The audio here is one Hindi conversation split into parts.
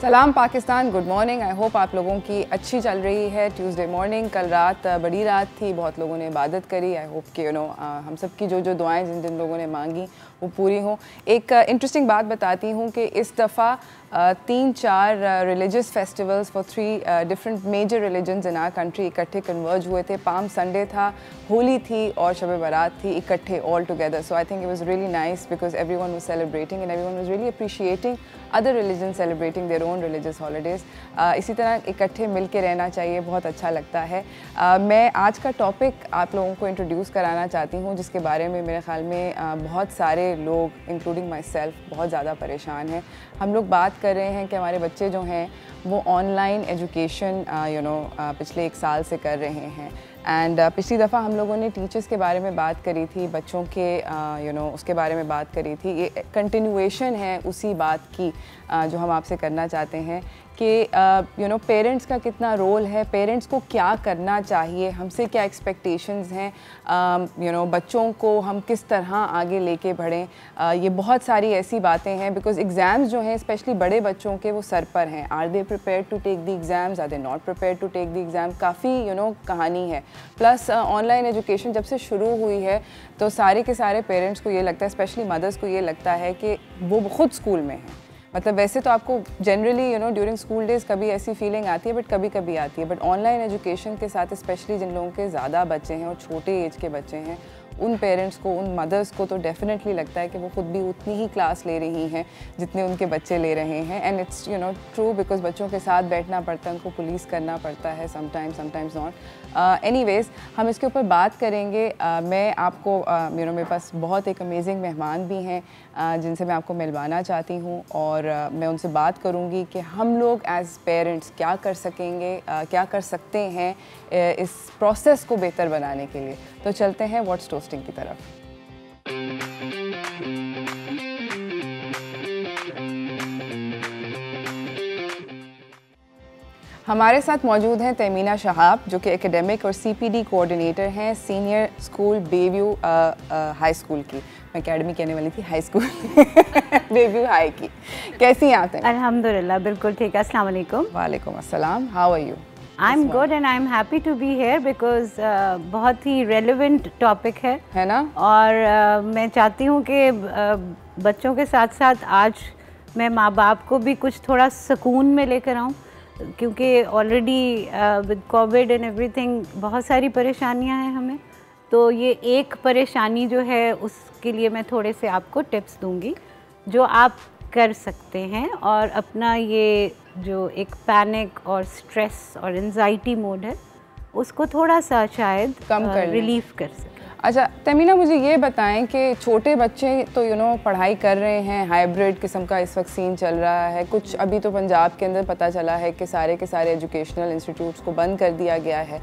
सलाम Pakistan, good morning. I hope आप लोगों की अच्छी चल रही है ट्यूसडे मॉर्निंग। कल रात बड़ी रात थी, बहुत लोगों ने इबादत करी। आई होप कि हम सब की जो दुआएं जिन जिन लोगों ने मांगी वो पूरी हों। एक इंटरेस्टिंग बात बताती हूँ कि इस दफ़ा 3-4 religious festivals for 3 different major religions in our country इकट्ठे कन्वर्ज हुए थे। पाम संडे था, होली थी और शब बारात थी, इकट्ठे all together. So I think it was really nice because everyone was celebrating and everyone was really appreciating other religion celebrating their own religious holidays. इसी तरह इकट्ठे मिल के रहना चाहिए, बहुत अच्छा लगता है। मैं आज का टॉपिक आप लोगों को इंट्रोड्यूस कराना चाहती हूँ जिसके बारे में मेरे ख्याल में बहुत सारे लोग इंक्लूडिंग माई सेल्फ बहुत ज़्यादा परेशान हैं। हम लोग बात कर रहे हैं कि हमारे बच्चे जो हैं वो ऑनलाइन एजुकेशन पिछले 1 साल से कर रहे हैं। एंड पिछली दफ़ा हम लोगों ने टीचर्स के बारे में बात करी थी, बच्चों के उसके बारे में बात करी थी। ये कंटिन्यूएशन है उसी बात की जो हम आपसे करना चाहते हैं कि पेरेंट्स का कितना रोल है, पेरेंट्स को क्या करना चाहिए, हमसे क्या एक्सपेक्टेशंस हैं, बच्चों को हम किस तरह आगे लेके बढ़ें। ये बहुत सारी ऐसी बातें हैं बिकॉज एग्ज़ाम्स जो हैं स्पेशली बड़े बच्चों के वो सर पर हैं। Are they prepare to take the exams, are they not prepare to take the exam, काफ़ी कहानी है। प्लस ऑनलाइन एजुकेशन जब से शुरू हुई है तो सारे के सारे पेरेंट्स को ये लगता है, स्पेशली मदर्स को ये लगता है कि वो खुद स्कूल में हैं। मतलब वैसे तो आपको जनरली ड्यूरिंग स्कूल डेज़ कभी ऐसी फीलिंग आती है, बट कभी कभी आती है। बट ऑनलाइन एजुकेशन के साथ स्पेशली जिन लोगों के ज़्यादा बच्चे हैं और छोटे एज के बच्चे हैं, उन पेरेंट्स को, उन मदर्स को तो डेफिनेटली लगता है कि वो खुद भी उतनी ही क्लास ले रही हैं जितने उनके बच्चे ले रहे हैं। एंड इट्स ट्रू बिकॉज बच्चों के साथ बैठना पड़ता है, उनको पुलिस करना पड़ता है समटाइम्स नॉट। एनीवेज हम इसके ऊपर बात करेंगे। मैं आपको मेरे पास बहुत एक अमेजिंग मेहमान भी हैं जिनसे मैं आपको मिलवाना चाहती हूँ और मैं उनसे बात करूँगी कि हम लोग एज पेरेंट्स क्या कर सकेंगे, क्या कर सकते हैं इस प्रोसेस को बेहतर बनाने के लिए। तो चलते हैं व्हाट्स टोस्टिंग की तरफ। हमारे साथ मौजूद हैं तमीना शहाब जो कि एकेडमिक और सीपीडी कोऑर्डिनेटर हैं senior school Bayview high school की। मैं एकेडमी कहने वाली थी, हाई स्कूल बेव्यू हाई की। कैसी हैं आप? अल्हम्दुलिल्लाह बिल्कुल ठीक है। अस्सलाम वालेकुम। वालेकुम अस्सलाम। How are you? I am good and I am happy to be here because बहुत ही रेलिवेंट टॉपिक है ना। और मैं चाहती हूँ कि बच्चों के साथ साथ आज मैं माँ बाप को भी कुछ थोड़ा सुकून में लेकर आऊँ, क्योंकि already with Covid and everything बहुत सारी परेशानियां हैं हमें। तो ये एक परेशानी जो है उसके लिए मैं थोड़े से आपको टिप्स दूंगी जो आप कर सकते हैं और अपना ये जो एक पैनिक और स्ट्रेस और एंजाइटी मोड है उसको थोड़ा सा शायद कम कर रिलीफ कर सकें। अच्छा तमीना, मुझे ये बताएं कि छोटे बच्चे तो पढ़ाई कर रहे हैं, हाइब्रिड किस्म का इस वक्त सीन चल रहा है। कुछ अभी तो पंजाब के अंदर पता चला है कि सारे के सारे एजुकेशनल इंस्टीट्यूट्स को बंद कर दिया गया है।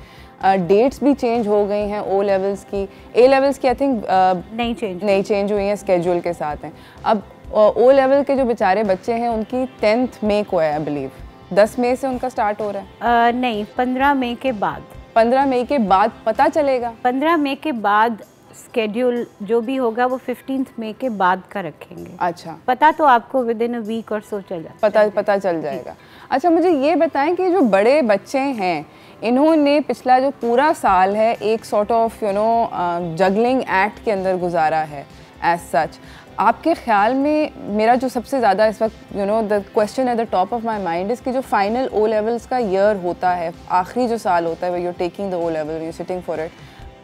डेट्स भी चेंज हो गई हैं। ओ लेवल्स की, ए लेवल्स की आई थिंक नहीं चेंज हुई हैं, स्केड्यूल के साथ हैं। अब ओ लेवल के जो बेचारे बच्चे हैं उनकी 10 मई को है आई बिलीव। 10 मई से उनका स्टार्ट हो रहा है? नहीं, 15 मई के बाद। 15 मई के बाद पता चलेगा? 15 मई के बाद स्केड्यूल जो भी होगा वो 15 मई के बाद का रखेंगे। अच्छा, पता तो आपको विद इन अ वीक और सो चल जाएगा, पता चल जाएगा। अच्छा, मुझे ये बताएं कि जो बड़े बच्चे हैं इन्होंने पिछला जो पूरा साल है एक सॉर्ट ऑफ जगलिंग एक्ट के अंदर गुजारा है एज सच। आपके ख्याल में मेरा जो सबसे ज़्यादा इस वक्त the question at the top of my mind इसकी जो फाइनल ओ लेवल्स का ईयर होता है, आखिरी जो साल होता है, you taking the O level, you sitting for it,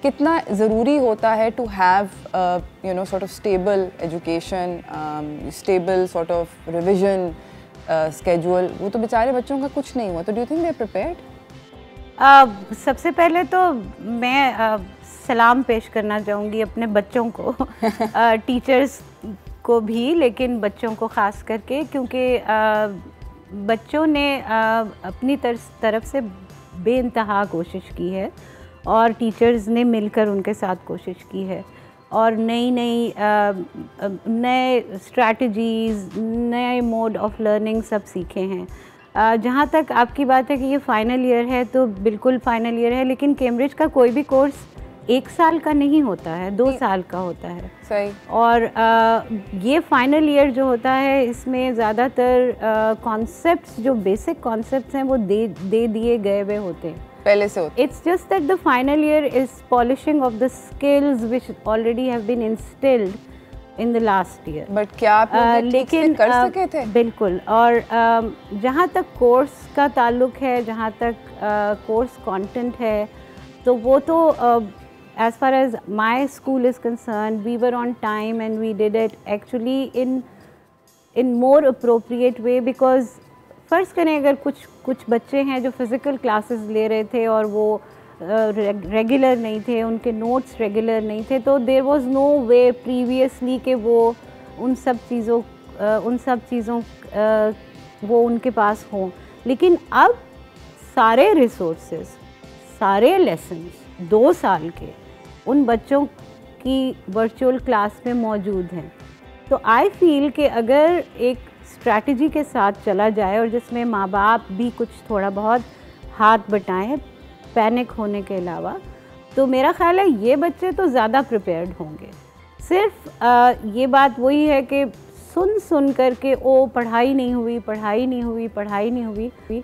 कितना ज़रूरी होता है to have sort of stable education, stable sort of revision schedule. वो तो बेचारे बच्चों का कुछ नहीं हुआ। तो do you think they are prepared? सबसे पहले तो मैं सलाम पेश करना चाहूँगी अपने बच्चों को टीचर्स को भी, लेकिन बच्चों को ख़ास करके, क्योंकि बच्चों ने अपनी तरफ से बेइंतहा कोशिश की है और टीचर्स ने मिलकर उनके साथ कोशिश की है। और नई नए स्ट्रैटेजीज़, नए मोड ऑफ लर्निंग सब सीखे हैं। जहाँ तक आपकी बात है कि ये फ़ाइनल ईयर है, तो बिल्कुल फ़ाइनल ईयर है, लेकिन कैम्ब्रिज का कोई भी कोर्स 1 साल का नहीं होता है, 2 साल का होता है। सही। और ये फाइनल ईयर जो होता है, इसमें ज़्यादातर कॉन्सेप्ट्स, जो बेसिक कॉन्सेप्ट्स हैं, वो दे दिए गए हुए होते हैं, पहले से होते। It's just that the final year is polishing of the skills which already have been instilled in the last year. But क्या आप लेकिन कर सके थे? बिल्कुल। और जहाँ तक कोर्स का ताल्लुक है, जहाँ तक कोर्स कंटेंट है, तो वो तो as far as my school is concerned, we were on time and we did it actually in more appropriate way, because फ़र्ज़ करें अगर कुछ बच्चे हैं जो फ़िज़िकल क्लासेस ले रहे थे और वो रेगुलर नहीं थे, उनके नोट्स रेगुलर नहीं थे, तो there was no way previously कि वो उन सब चीज़ों वो उनके पास हों। लेकिन अब सारे रिसोर्सेज, सारे लेसन्स 2 साल के उन बच्चों की वर्चुअल क्लास में मौजूद हैं। तो आई फील कि अगर एक स्ट्रैटेजी के साथ चला जाए और जिसमें माँ बाप भी कुछ थोड़ा बहुत हाथ बटाएं पैनिक होने के अलावा, तो मेरा ख़्याल है ये बच्चे तो ज़्यादा प्रिपेयर्ड होंगे। सिर्फ ये बात वही है कि सुन कर के पढ़ाई नहीं हुई,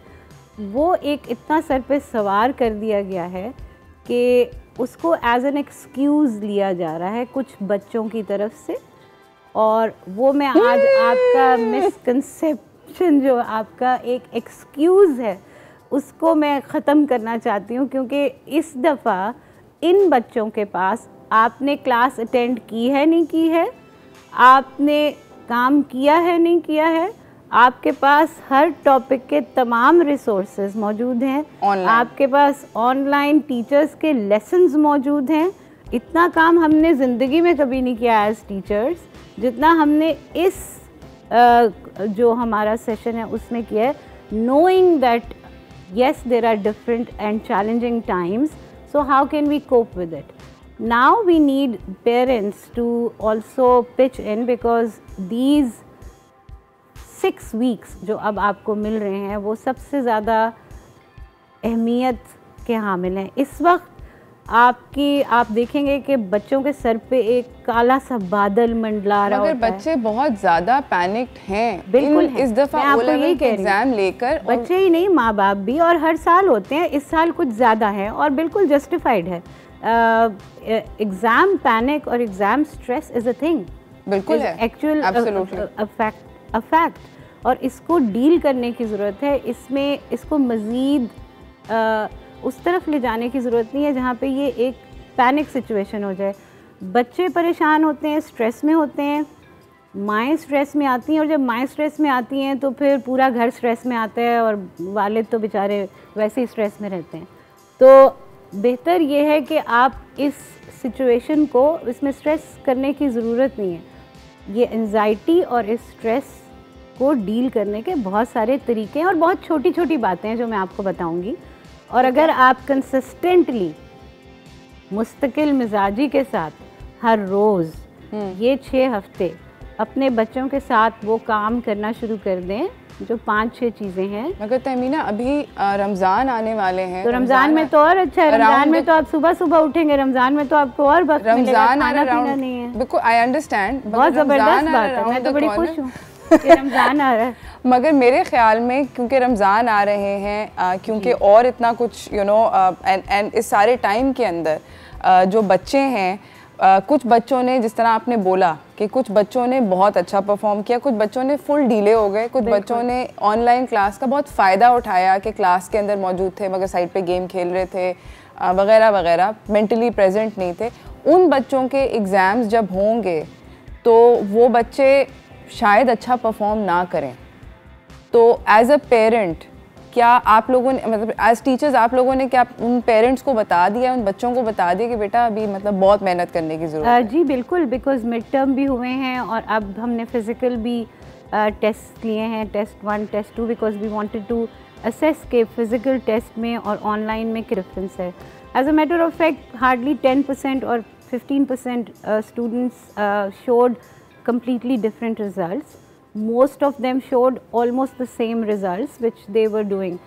वो एक इतना सर पे सवार कर दिया गया है कि उसको एज एन एक्सक्यूज़ लिया जा रहा है कुछ बच्चों की तरफ से। और वो मैं आज आपका मिसकंसेप्शन, जो आपका एक एक्सक्यूज़ है, उसको मैं ख़त्म करना चाहती हूँ, क्योंकि इस दफ़ा इन बच्चों के पास आपने क्लास अटेंड की है नहीं की है, आपने काम किया है नहीं किया है, आपके पास हर टॉपिक के तमाम रिसोर्सेज मौजूद हैं, आपके पास ऑनलाइन टीचर्स के लेसन्स मौजूद हैं। इतना काम हमने ज़िंदगी में कभी नहीं किया एज टीचर्स जितना हमने इस जो हमारा सेशन है उसमें किया है, knowing that yes there are different and challenging times, so how can we cope with it? Now we need parents to also pitch in, because these 6 weeks जो अब आपको मिल रहे हैं वो सबसे ज़्यादा अहमियत के हामिल हैं। इस वक्त आप देखेंगे कि बच्चों के सर पे एक काला सा बादल मंडला रहा होता है। मगर बच्चे बहुत ज़्यादा पैनिक्ड हैं। बिल्कुल इस दफ़ा O-लेवल के एग्ज़ाम लेकर। बच्चे ही नहीं, माँ बाप भी, और हर साल होते हैं, इस साल कुछ ज़्यादा है और बिल्कुल जस्टिफाइड है। एग्ज़ाम पैनिक और exam stress is a thing, बिल्कुल है, एक्चुअल अ फैक्ट, और इसको डील करने की ज़रूरत है। इसको मज़ीद उस तरफ ले जाने की ज़रूरत नहीं है जहाँ पे ये एक पैनिक सिचुएशन हो जाए। बच्चे परेशान होते हैं, स्ट्रेस में होते हैं, माएँ स्ट्रेस में आती हैं, और जब माएँ स्ट्रेस में आती हैं तो फिर पूरा घर स्ट्रेस में आता है, और वालिद तो बेचारे वैसे ही स्ट्रेस में रहते हैं। तो बेहतर ये है कि आप इस सिचुएशन को, इसमें स्ट्रेस करने की ज़रूरत नहीं है। ये एंजाइटी और इस स्ट्रेस को डील करने के बहुत सारे तरीके हैं और बहुत छोटी छोटी बातें हैं जो मैं आपको बताऊँगी। और अगर आप कंसिस्टेंटली मुस्तकिल मिजाजी के साथ हर रोज़ ये 6 हफ्ते अपने बच्चों के साथ वो काम करना शुरू कर दें, जो 5-6 चीज़ें हैं। मगर तहमीना अभी रमज़ान आने वाले हैं, तो रमज़ान में तो और अच्छा है। रमज़ान में तो आप सुबह सुबह उठेंगे, रमज़ान में तो आपको और वक्त मिलेगा, खाना पीना नहीं है। बिल्कुल, आई अंडरस्टैंड, बहुत ज़बरदस्त बात है, मैं तो बड़ी खुश हूँ कि रमज़ान आ रहा है। मगर मेरे ख़्याल में क्योंकि रमज़ान आ रहे हैं, क्योंकि और इतना कुछ एंड इस सारे टाइम के अंदर जो बच्चे हैं, कुछ बच्चों ने, जिस तरह आपने बोला कि कुछ बच्चों ने बहुत अच्छा परफॉर्म किया, कुछ बच्चों ने फुल डीले हो गए, कुछ बच्चों ने ऑनलाइन क्लास का बहुत फ़ायदा उठाया कि क्लास के अंदर मौजूद थे मगर साइड पे गेम खेल रहे थे वगैरह वगैरह, मेंटली प्रेजेंट नहीं थे। उन बच्चों के एग्ज़ाम्स जब होंगे तो वो बच्चे शायद अच्छा परफॉर्म ना करें। तो एज अ पेरेंट क्या आप लोगों ने, मतलब एज टीचर्स आप लोगों ने क्या उन पेरेंट्स को बता दिया, उन बच्चों को बता दिया कि बेटा अभी मतलब बहुत मेहनत करने की ज़रूरत है? जी बिल्कुल, बिकॉज मिड टर्म भी हुए हैं और अब हमने फिज़िकल भी टेस्ट लिए हैं, test 1 test 2, because we wanted to assess के फिज़िकल टेस्ट में और ऑनलाइन में क्या डिफरेंस है। As a matter of fact hardly 10% और 15% students showed completely different results. Most of them showed almost the same results which they were doing.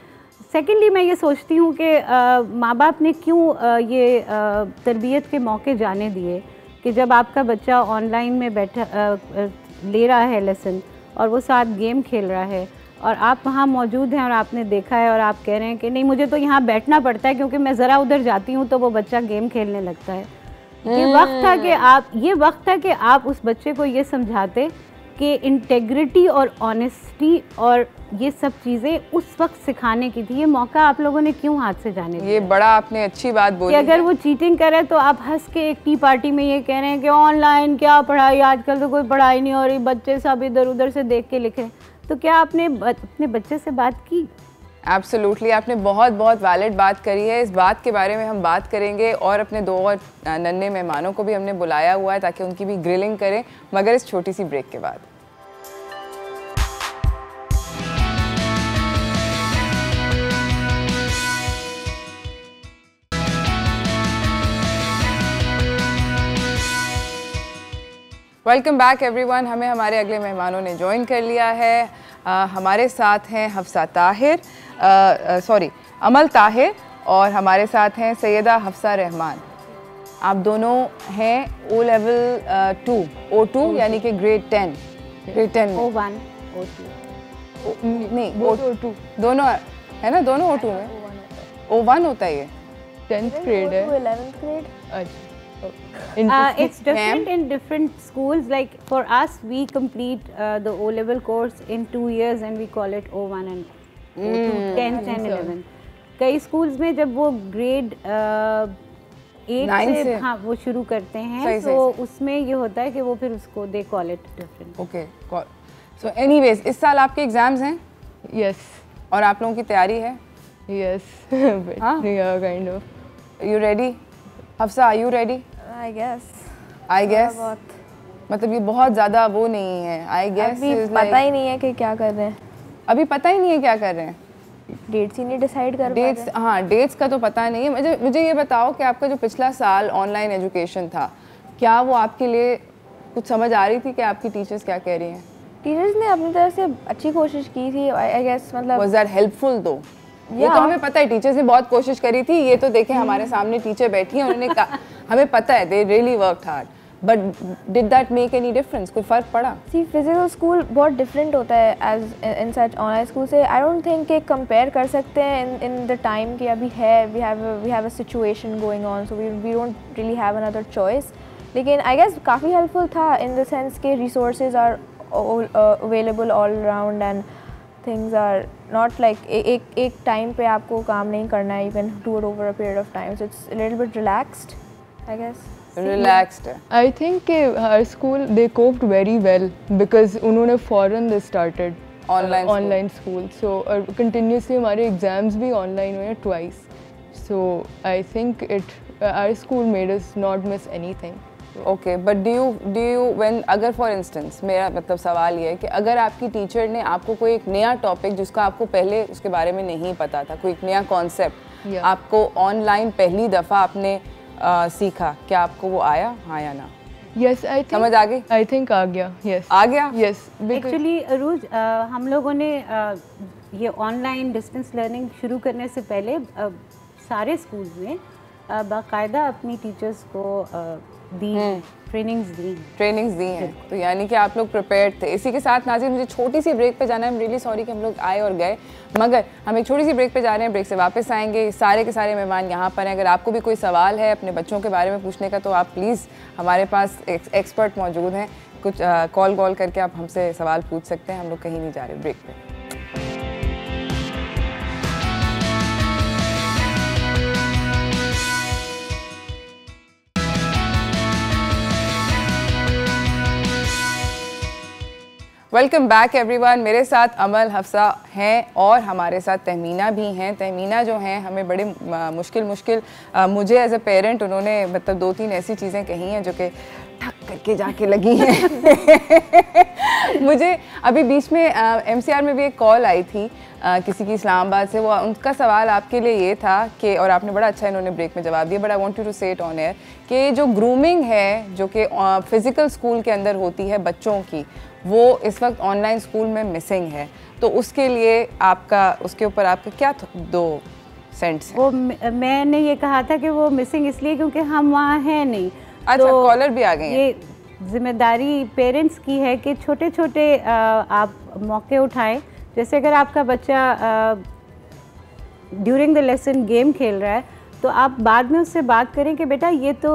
Secondly, मैं ये सोचती हूँ कि माँ बाप ने क्यों ये तरबियत के मौके जाने दिए कि जब आपका बच्चा ऑनलाइन में बैठा ले रहा है लेसन और वो साथ गेम खेल रहा है और आप वहाँ मौजूद हैं और आपने देखा है और आप कह रहे हैं कि नहीं मुझे तो यहाँ बैठना पड़ता है क्योंकि मैं ज़रा उधर जाती हूँ तो वो बच्चा गेम खेलने लगता है। ये वक्त था कि आप उस बच्चे को ये समझाते कि इंटेग्रिटी और ऑनेस्टी और ये सब चीज़ें उस वक्त सिखाने की थी। ये मौका आप लोगों ने क्यों हाथ से जाने दिया? ये बड़ा आपने अच्छी बात बोली कि अगर वो चीटिंग करे तो आप हंस के एक टी पार्टी में ये कह रहे हैं कि ऑनलाइन क्या पढ़ाई, आजकल तो कोई पढ़ाई नहीं हो रही, बच्चे सब इधर उधर से देख के लिख रहे हैं। तो क्या आपने अपने बच्चे से बात की? एब्सोल्युटली, आपने बहुत बहुत वैलिड बात करी है। इस बात के बारे में हम बात करेंगे और अपने 2 और नन्हे मेहमानों को भी हमने बुलाया हुआ है ताकि उनकी भी ग्रिलिंग करें, मगर इस छोटी सी ब्रेक के बाद। Welcome back everyone. हमें हमारे अगले मेहमानों ने ज्वाइन कर लिया है। हमारे साथ हैं हफ्सा ताहिर, अमल ताहिर, और हमारे साथ हैं सैयदा हफ्सा रहमान। आप दोनों हैं ओ लेवल 2 O2 यानी कि ग्रेड 10 O1 नहीं O2 दोनों है ना, दोनों O2 में O1 होता है। ये 10th grade है, 11th grade. अच्छा। It's different in different schools. Like for us, we complete the O-level course in 2 years and we call it O1 and O2, 10th and 11th. कई schools में जब वो grade 8 से हाँ वो शुरू करते हैं तो उसमें ये होता है कि वो फिर उसको they call it different. Okay, so anyways, इस साल आपके एग्जाम्स हैं? Yes. और आप लोगों की तैयारी है? Yes. हाँ? Yeah, kind of. You ready? Hafsa, are you ready? I guess. मतलब ये बहुत ज़्यादा वो नहीं है। I guess अभी पता ही नहीं है कि क्या कर रहे हैं। अभी पता ही नहीं है क्या कर रहे हैं। डेट्स ही नहीं डिसाइड कर पा रहे। हाँ, डेट्स का तो पता नहीं है। मुझे ये बताओ कि आपका जो पिछला साल ऑनलाइन एजुकेशन था, क्या वो आपके लिए कुछ समझ आ रही थी कि आपकी टीचर्स क्या कह रही हैं? टीचर्स ने अपनी तरफ से अच्छी कोशिश की थी। I guess मतलब Was that helpful though? ये तो हमें पता है टीचर्स ने बहुत कोशिश करी थी। ये तो देखें हमारे सामने टीचर बैठी हैं, उन्होंने कहा हमें पता है they really worked hard. But did that make any difference? कोई फ़र्क पड़ा? See, physical school बहुत different होता है as in such online school से। I don't think कि compare कर सकते हैं in the time कि अभी है we have a situation going on so we don't really have another choice. लेकिन I guess काफ़ी helpful था in the sense कि resources are available all around and things are not like एक time पे आपको काम नहीं करना है, you can do it over a period of time, so it's a little bit relaxed, I guess. Relaxed. I think our school they coped very well because उन्होंने फौरन they started online school, so continuously हमारे exams भी online हुए हैं twice, so I think our school made us not miss anything. Okay, but do you when अगर for instance मेरा मतलब सवाल ये है कि अगर आपकी टीचर ने आपको कोई एक नया टॉपिक जिसका आपको पहले उसके बारे में नहीं पता था, कोई एक नया कॉन्सेप्ट आपको ऑनलाइन पहली दफ़ा आपने सीखा, क्या आपको वो आया, हाँ या ना? Yes, I think समझ आ गई? I think आ गया. Yes. आ गया? Yes. Actually, अरूज हम लोगों ने ये ऑनलाइन डिस्टेंस लर्निंग शुरू करने से पहले सारे स्कूल्स में बाकायदा अपनी टीचर्स को ट्रेनिंग्स दी हैं, तो यानी कि आप लोग प्रिपेयर्ड थे। इसी के साथ नाज़रीन मुझे छोटी सी ब्रेक पे जाना है। I'm really sorry कि हम लोग आए और गए, मगर हम एक छोटी सी ब्रेक पे जा रहे हैं। ब्रेक से वापस आएंगे। सारे के सारे मेहमान यहाँ पर हैं। अगर आपको भी कोई सवाल है अपने बच्चों के बारे में पूछने का तो आप प्लीज़, हमारे पास एक्सपर्ट मौजूद हैं, कुछ कॉल करके आप हमसे सवाल पूछ सकते हैं। हम लोग कहीं नहीं जा रहे ब्रेक पे। Welcome back everyone. मेरे साथ अमल, हफ्सा हैं और हमारे साथ तहमीना भी हैं। तहमीना जो हैं हमें बड़े मुश्किल मुझे एज अ पेरेंट उन्होंने मतलब 2-3 ऐसी चीज़ें कही हैं जो कि ठक करके जाके लगी हैं मुझे अभी बीच में MCR में भी एक कॉल आई थी किसी की इस्लामाबाद से, वो उनका सवाल आपके लिए ये था कि, और आपने बड़ा अच्छा इन्होंने ब्रेक में जवाब दिया, but I want you to say it on air, कि जो ग्रूमिंग है जो कि फिज़िकल स्कूल के अंदर होती है बच्चों की, वो इस वक्त ऑनलाइन स्कूल में मिसिंग है, तो उसके लिए आपका, उसके ऊपर आपका क्या दो सेंट्स हैं? वो मैंने ये कहा था कि वो मिसिंग इसलिए क्योंकि हम वहाँ हैं नहीं। अच्छा, तो कॉलर भी आ गए हैं। ये जिम्मेदारी पेरेंट्स की है कि छोटे छोटे आप मौके उठाएं। जैसे अगर आपका बच्चा ड्यूरिंग द लेसन गेम खेल रहा है, तो आप बाद में उससे बात करें कि बेटा ये तो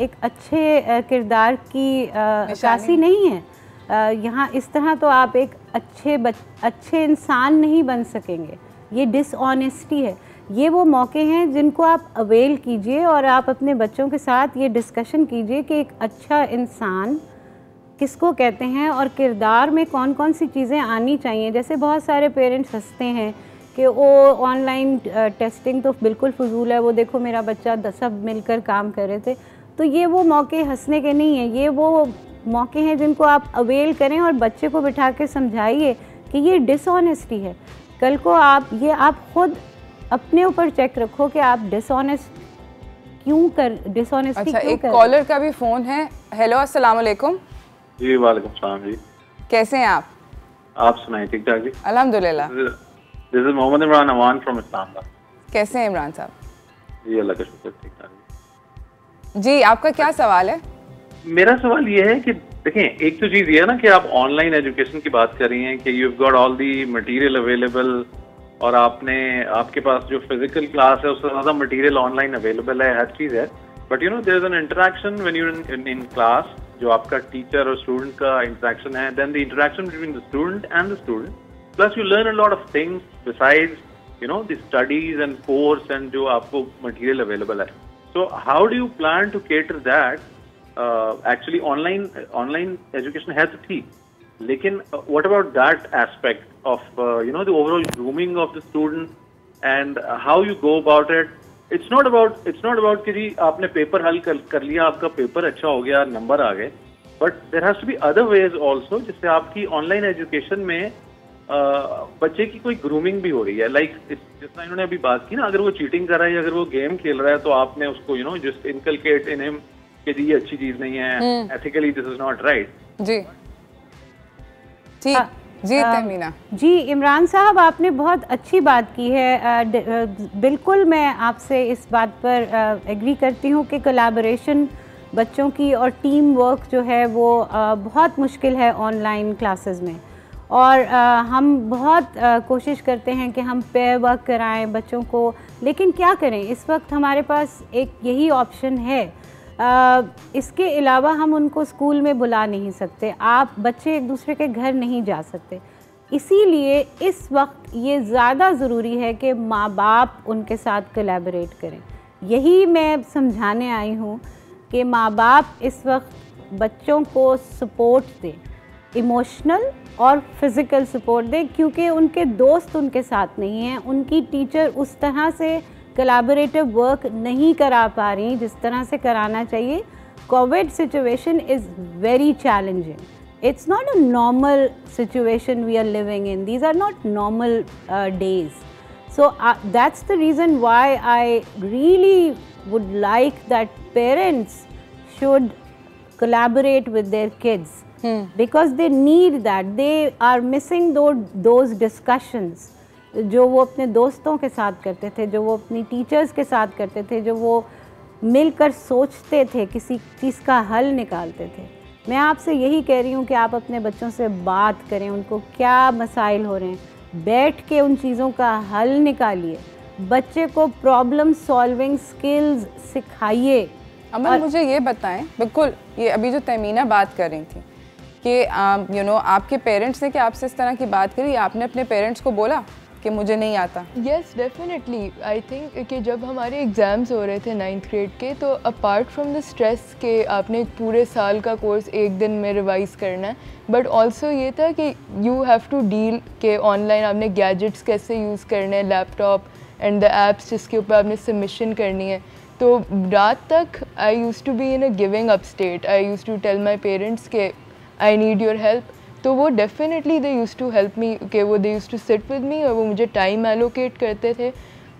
एक अच्छे किरदार की अक्कासी नहीं है, यहाँ इस तरह तो आप एक अच्छे इंसान नहीं बन सकेंगे, ये डिसऑनेस्टी है। ये वो मौके हैं जिनको आप अवेल कीजिए और आप अपने बच्चों के साथ ये डिस्कशन कीजिए कि एक अच्छा इंसान किसको कहते हैं और किरदार में कौन कौन सी चीज़ें आनी चाहिए। जैसे बहुत सारे पेरेंट्स हंसते हैं कि वो ऑनलाइन टेस्टिंग तो बिल्कुल फजूल है, वो देखो मेरा बच्चा सब मिलकर काम कर रहे थे। तो ये वो मौके हंसने के नहीं हैं, ये वो मौके हैं जिनको आप अवेल करें और बच्चे को बिठा के समझाइए कि ये डिसऑनेस्टी है। कल को आप खुद अपने ऊपर चेक रखो कि आप डिसऑनेस्टी क्यों कर। अच्छा, एक कॉलर का भी फ़ोन है। हेलो, अस्सलाम वालेकुम। जी वालेकुम सलाम जी, कैसे हैं आप? आप सुनाइए। ठीक ठाक जी, अल्हम्दुलिल्लाह। This is Mohammad Imran Awan from Islamabad. कैसे हैं इमरान साहब? जी अल्लाह का शुक्र, ठीक ठाक जी। आपका क्या सवाल है? मेरा सवाल ये है कि देखें, एक तो चीज़ ये है ना कि आप ऑनलाइन एजुकेशन की बात कर रही हैं कि you have got all the material available, और आपके पास जो फिजिकल क्लास है उससे ज़्यादा मटेरियल ऑनलाइन अवेलेबल है, हर चीज़ है। But you know there is an interaction when you in class, जो आपका टीचर और स्टूडेंट का इंटरेक्शन है, then the interaction between the student and the student, plus you learn a lot of things besides you know the studies and course एंड जो आपको मटेरियल अवेलेबल है। So how do you plan to cater that? Actually online education है तो ठीक, लेकिन what about that aspect of you know the overall grooming of the student and how you go about it? It's not about कि जी आपने पेपर हल कर लिया, आपका पेपर अच्छा हो गया, नंबर आ गए, but there has to be other ways also जिससे आपकी ऑनलाइन एजुकेशन में बच्चे की कोई ग्रूमिंग भी हो रही है। लाइक जितना इन्होंने अभी बात की ना, अगर वो चीटिंग कर रहा है, अगर वो गेम खेल रहा है, तो आपने उसको you know just inculcate in him कि जी ये अच्छी चीज नहीं है, ethically this is not right. जी जी जी तमीना जी, इमरान साहब आपने बहुत अच्छी बात की है। बिल्कुल मैं आपसे इस बात पर एग्री करती हूँ कि कोलैबोरेशन बच्चों की और टीम वर्क जो है वो बहुत मुश्किल है ऑनलाइन क्लासेस में, और हम बहुत कोशिश करते हैं कि हम पेयर वर्क कराएं बच्चों को, लेकिन क्या करें, इस वक्त हमारे पास एक यही ऑप्शन है। इसके अलावा हम उनको स्कूल में बुला नहीं सकते, आप बच्चे एक दूसरे के घर नहीं जा सकते, इसीलिए इस वक्त ये ज़्यादा ज़रूरी है कि माँ बाप उनके साथ कोलैबोरेट करें। यही मैं समझाने आई हूँ कि माँ बाप इस वक्त बच्चों को सपोर्ट दें, इमोशनल और फिज़िकल सपोर्ट दें, क्योंकि उनके दोस्त उनके साथ नहीं हैं, उनकी टीचर उस तरह से कोलैबोरेटिव वर्क नहीं करा पा रही जिस तरह से कराना चाहिए। Covid situation is very challenging, it's not a normal situation we are living in, these are not normal days, so that's the reason why I really would like that parents should collaborate with their kids because they need that, they are missing those discussions जो वो अपने दोस्तों के साथ करते थे, जो वो अपनी टीचर्स के साथ करते थे, जो वो मिलकर सोचते थे, किसी चीज़ का हल निकालते थे। मैं आपसे यही कह रही हूँ कि आप अपने बच्चों से बात करें, उनको क्या मसाइल हो रहे हैं, बैठ के उन चीज़ों का हल निकालिए, बच्चे को प्रॉब्लम सॉल्विंग स्किल्स सिखाइए। अमन मुझे ये बताएं, बिल्कुल ये अभी जो तमीना बात कर रही थी कि यू नो आपके पेरेंट्स ने कि आपसे इस तरह की बात करी, आपने अपने पेरेंट्स को बोला कि मुझे नहीं आता? यस डेफिनेटली, आई थिंक कि जब हमारे एग्ज़ाम्स हो रहे थे 9th ग्रेड के, तो अपार्ट फ्रॉम द स्ट्रेस के आपने पूरे साल का कोर्स एक दिन में रिवाइज़ करना है, बट ऑल्सो ये था कि यू हैव टू डील के ऑनलाइन आपने गैजेट्स कैसे यूज़ करने हैं, लैपटॉप एंड द एप्स जिसके ऊपर आपने सबमिशन करनी है। तो रात तक I use to be in a giving up state, I use to tell my parents के आई नीड योर हेल्प, तो वो definitely they use to help me कि वो they use to sit with me और वो मुझे टाइम एलोकेट करते थे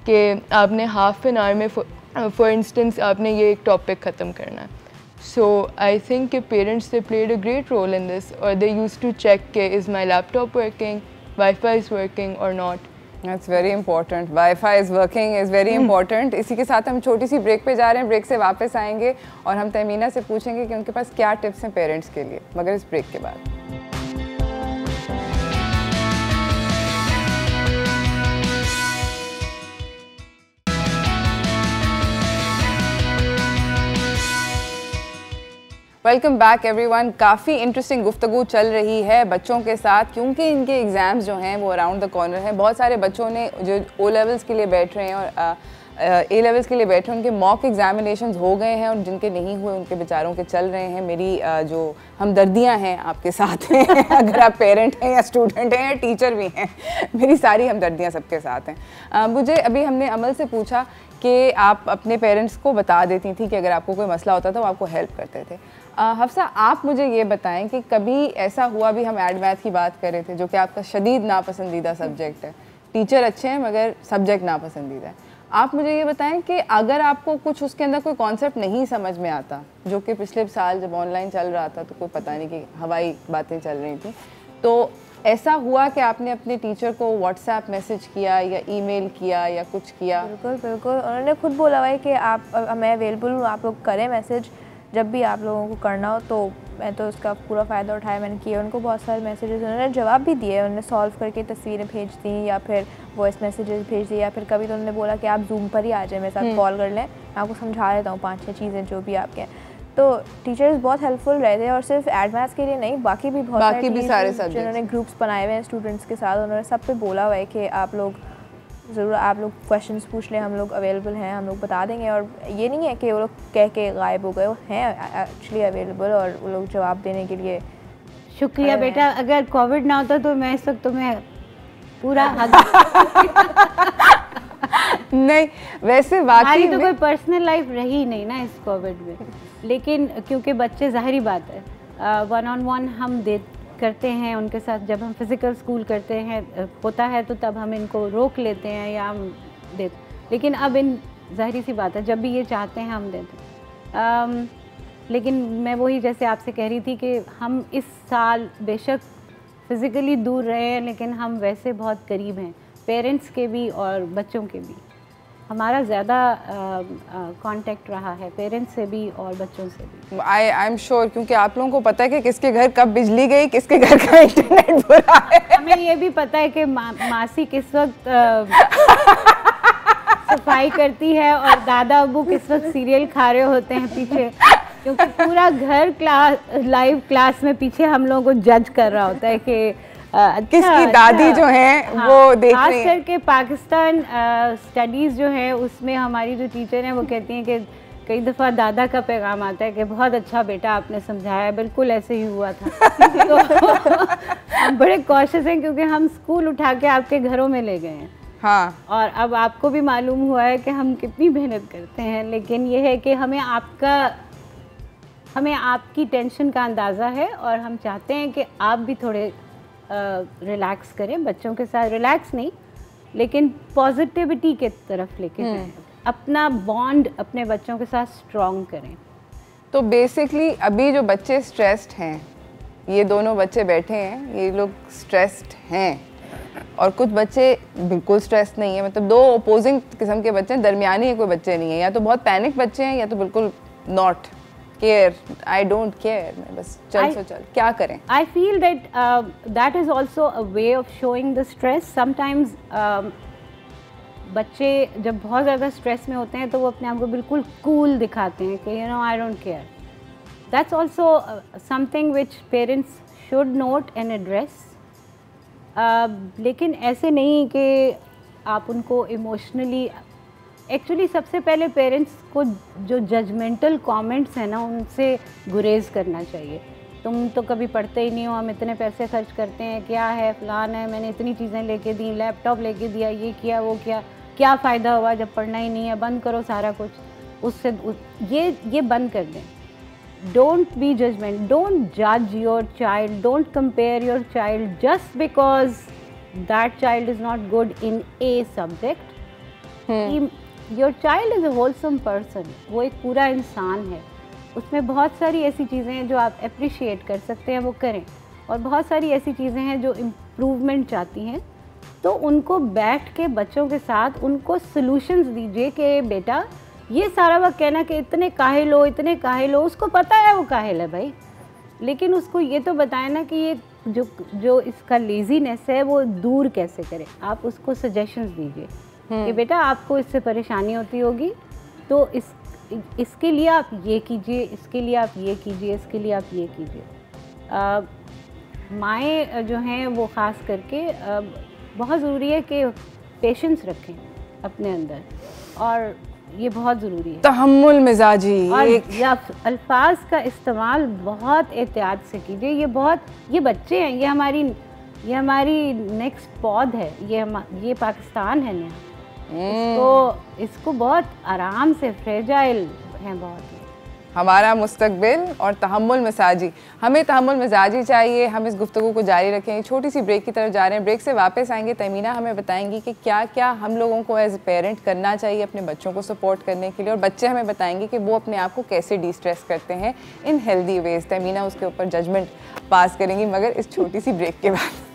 कि आपने हाफ एन आवर में फॉर इंस्टेंस आपने ये एक टॉपिक ख़त्म करना है. So I think parents they played a great role in this, or they used to check is my laptop working, Wi-Fi is working or not. That's very important. Wi-Fi is working is very important. इसी के साथ हम छोटी सी ब्रेक पे जा रहे हैं. ब्रेक से वापस आएंगे और हम तमीना से पूछेंगे कि उनके पास क्या टिप्स हैं पेरेंट्स के लिए, मगर इस ब्रेक के बाद. Welcome back everyone. काफ़ी इंटरेस्टिंग गुफ्तगू चल रही है बच्चों के साथ क्योंकि इनके एग्ज़ाम्स जो हैं वो अराउंड द कॉर्नर हैं. बहुत सारे बच्चों ने जो ओ लेवल्स के लिए बैठ रहे हैं और ए लेवल्स के लिए बैठे हैं उनके मॉक एग्जामिनेशंस हो गए हैं और जिनके नहीं हुए उनके बेचारों के चल रहे हैं. मेरी जो हमदर्दियाँ हैं आपके साथ हैं अगर आप पेरेंट हैं या स्टूडेंट हैं या टीचर भी हैं, मेरी सारी हमदर्दियाँ सबके साथ हैं. मुझे अभी हमने अमल से पूछा कि आप अपने पेरेंट्स को बता देती थी कि अगर आपको कोई मसला होता था वो आपको हेल्प करते थे. हफ्सा, आप मुझे ये बताएं कि कभी ऐसा हुआ भी, हम एड मैथ की बात कर रहे थे जो कि आपका शदीद नापसंदीदा सब्जेक्ट है, टीचर अच्छे हैं मगर सब्जेक्ट नापसंदीदा है. आप मुझे ये बताएं कि अगर आपको कुछ उसके अंदर कोई कॉन्सेप्ट नहीं समझ में आता, जो कि पिछले साल जब ऑनलाइन चल रहा था तो कोई पता नहीं कि हवाई बातें चल रही थी, तो ऐसा हुआ कि आपने अपने टीचर को व्हाट्सएप मैसेज किया या ईमेल किया या कुछ किया? बिल्कुल बिल्कुल, उन्होंने खुद बोला हुआ है कि आप मैं अवेलेबल हूँ, आप लोग करें मैसेज जब भी आप लोगों को करना हो. तो मैं तो उसका पूरा फ़ायदा उठाया, मैंने किया उनको बहुत सारे मैसेजेस, उन्होंने जवाब भी दिए, उन्होंने सॉल्व करके तस्वीरें भेज दी या फिर वॉइस मैसेजेस भेज दिए या फिर कभी तो उन्होंने बोला कि आप जूम पर ही आ जाए मेरे साथ कॉल कर लें, मैं आपको समझा देता हूँ 5-6 चीज़ें जो भी आपके हैं. तो टीचर्स बहुत हेल्पफुल रहे थे और सिर्फ एड मैथ्स के लिए नहीं, बाकी भी बहुत सारे जिन्होंने ग्रुप्स बनाए हुए हैं स्टूडेंट्स के साथ, उन्होंने सब पे बोला हुआ है कि आप लोग ज़रूर आप लोग क्वेश्चंस पूछ लें, हम लोग अवेलेबल हैं, हम लोग बता देंगे. और ये नहीं है कि वो लोग कह के गायब हो गए, वो हैं एक्चुअली अवेलेबल और वो लोग जवाब देने के लिए. शुक्रिया बेटा, अगर कोविड ना होता तो मैं इस वक्त तुम्हें पूरा नहीं, वैसे वाकई तो कोई पर्सनल लाइफ रही नहीं ना इस कोविड में, लेकिन क्योंकि बच्चे ज़ाहिरी बात है 1-on-1 हम करते हैं उनके साथ, जब हम फिज़िकल स्कूल करते हैं होता है तो तब हम इनको रोक लेते हैं या हम देते, लेकिन अब इन ज़ाहिरी सी बात है जब भी ये चाहते हैं हम देते. लेकिन मैं वही जैसे आपसे कह रही थी कि हम इस साल बेशक फ़िज़िकली दूर रहे हैं लेकिन हम वैसे बहुत करीब हैं, पेरेंट्स के भी और बच्चों के भी. हमारा ज़्यादा कांटेक्ट रहा है पेरेंट्स से भी और बच्चों से भी. आई एम श्योर, क्योंकि आप लोगों को पता है कि किसके घर कब बिजली गई, किसके घर का इंटरनेट बुरा है. हमें ये भी पता है कि मासी किस वक्त सफाई करती है और दादा अबू किस वक्त सीरियल खा रहे होते हैं पीछे, क्योंकि पूरा घर लाइव क्लास में पीछे हम लोगों को जज कर रहा होता है कि किसकी दादी जो है वो देख रही है. खास करके पाकिस्तान स्टडीज़ जो है उसमें हमारी जो टीचर हैं वो कहती हैं कि कई दफ़ा दादा का पैगाम आता है कि बहुत अच्छा बेटा आपने समझाया, बिल्कुल ऐसे ही हुआ था. तो हम बड़े कॉशियस हैं क्योंकि हम स्कूल उठा के आपके घरों में ले गए हैं. हाँ, और अब आपको भी मालूम हुआ है कि हम कितनी मेहनत करते हैं, लेकिन ये है कि हमें आपकी टेंशन का अंदाज़ा है और हम चाहते हैं कि आप भी थोड़े रिलैक्स करें बच्चों के साथ. रिलैक्स नहीं लेकिन पॉजिटिविटी के तरफ लेके जाएं, अपना बॉन्ड अपने बच्चों के साथ स्ट्रॉन्ग करें. तो बेसिकली अभी जो बच्चे स्ट्रेस्ड हैं, ये दोनों बच्चे बैठे हैं, ये लोग स्ट्रेस्ड हैं और कुछ बच्चे बिल्कुल स्ट्रेस्ड नहीं है. मतलब दो अपोजिंग किस्म के बच्चे हैं, दरमियानी है कोई बच्चे नहीं है, या तो बहुत पैनिक बच्चे हैं या तो बिल्कुल not care, I don't care, मैं बस चल क्या करें. I feel that is also a way of showing the stress. Sometimes बच्चे जब बहुत ज़्यादा स्ट्रेस में होते हैं तो वो अपने आप को बिल्कुल कूल दिखाते हैं कि I don't care. That's also something which parents should note and address. लेकिन ऐसे नहीं कि आप उनको इमोशनली, एक्चुअली सबसे पहले पेरेंट्स को जो जजमेंटल कमेंट्स हैं ना उनसे गुरेज करना चाहिए. तुम तो कभी पढ़ते ही नहीं हो, हम इतने पैसे खर्च करते हैं, क्या है फलान है, मैंने इतनी चीज़ें लेके दी, लैपटॉप लेके दिया, ये किया वो किया, क्या फ़ायदा हुआ जब पढ़ना ही नहीं है, बंद करो सारा कुछ. उससे ये बंद कर दें. don't be judgment, don't judge your child, don't compare your child just because that child is not good in a subject. Your child is a wholesome person, वो एक पूरा इंसान है, उसमें बहुत सारी ऐसी चीज़ें हैं जो आप अप्रिशिएट कर सकते हैं, वो करें, और बहुत सारी ऐसी चीज़ें हैं जो इम्प्रूवमेंट चाहती हैं, तो उनको बैठ के बच्चों के साथ उनको सॉल्यूशंस दीजिए कि बेटा ये सारा वक्त कहना कि इतने काहिल हो, इतने काहिल हो, उसको पता है वो काहिल है भाई, लेकिन उसको ये तो बताए ना कि ये जो इसका लेज़ीनेस है वो दूर कैसे करे। आप उसको सजेशंस दीजिए कि बेटा आपको इससे परेशानी होती होगी, तो इसके लिए आप ये कीजिए, इसके लिए आप ये कीजिए, इसके लिए आप ये कीजिए। माएँ जो हैं वो ख़ास करके बहुत ज़रूरी है कि पेशेंस रखें अपने अंदर, और ये बहुत ज़रूरी है। तहम्मुल मिजाजी, और अल्फाज का इस्तेमाल बहुत एहतियात से कीजिए। ये बच्चे हैं, ये हमारी नेक्स्ट पौध है, ये पाकिस्तान है नया, इसको बहुत आराम से, फ्रेजाइल है बहुत, हमारा मुस्तकबिल। और तहम्मुल मिजाजी, हमें तहम्मुल मिजाजी चाहिए। हम इस गुफ्तगू को जारी रखें, छोटी सी ब्रेक की तरफ जा रहे हैं, ब्रेक से वापस आएंगे। तमीना हमें बताएंगी कि क्या क्या हम लोगों को एज ए पेरेंट करना चाहिए अपने बच्चों को सपोर्ट करने के लिए, और बच्चे हमें बताएंगे कि वो अपने आप को कैसे डिस्ट्रेस करते हैं इन हेल्दी वेज। तमीना उसके ऊपर जजमेंट पास करेंगी, मगर इस छोटी सी ब्रेक के बाद।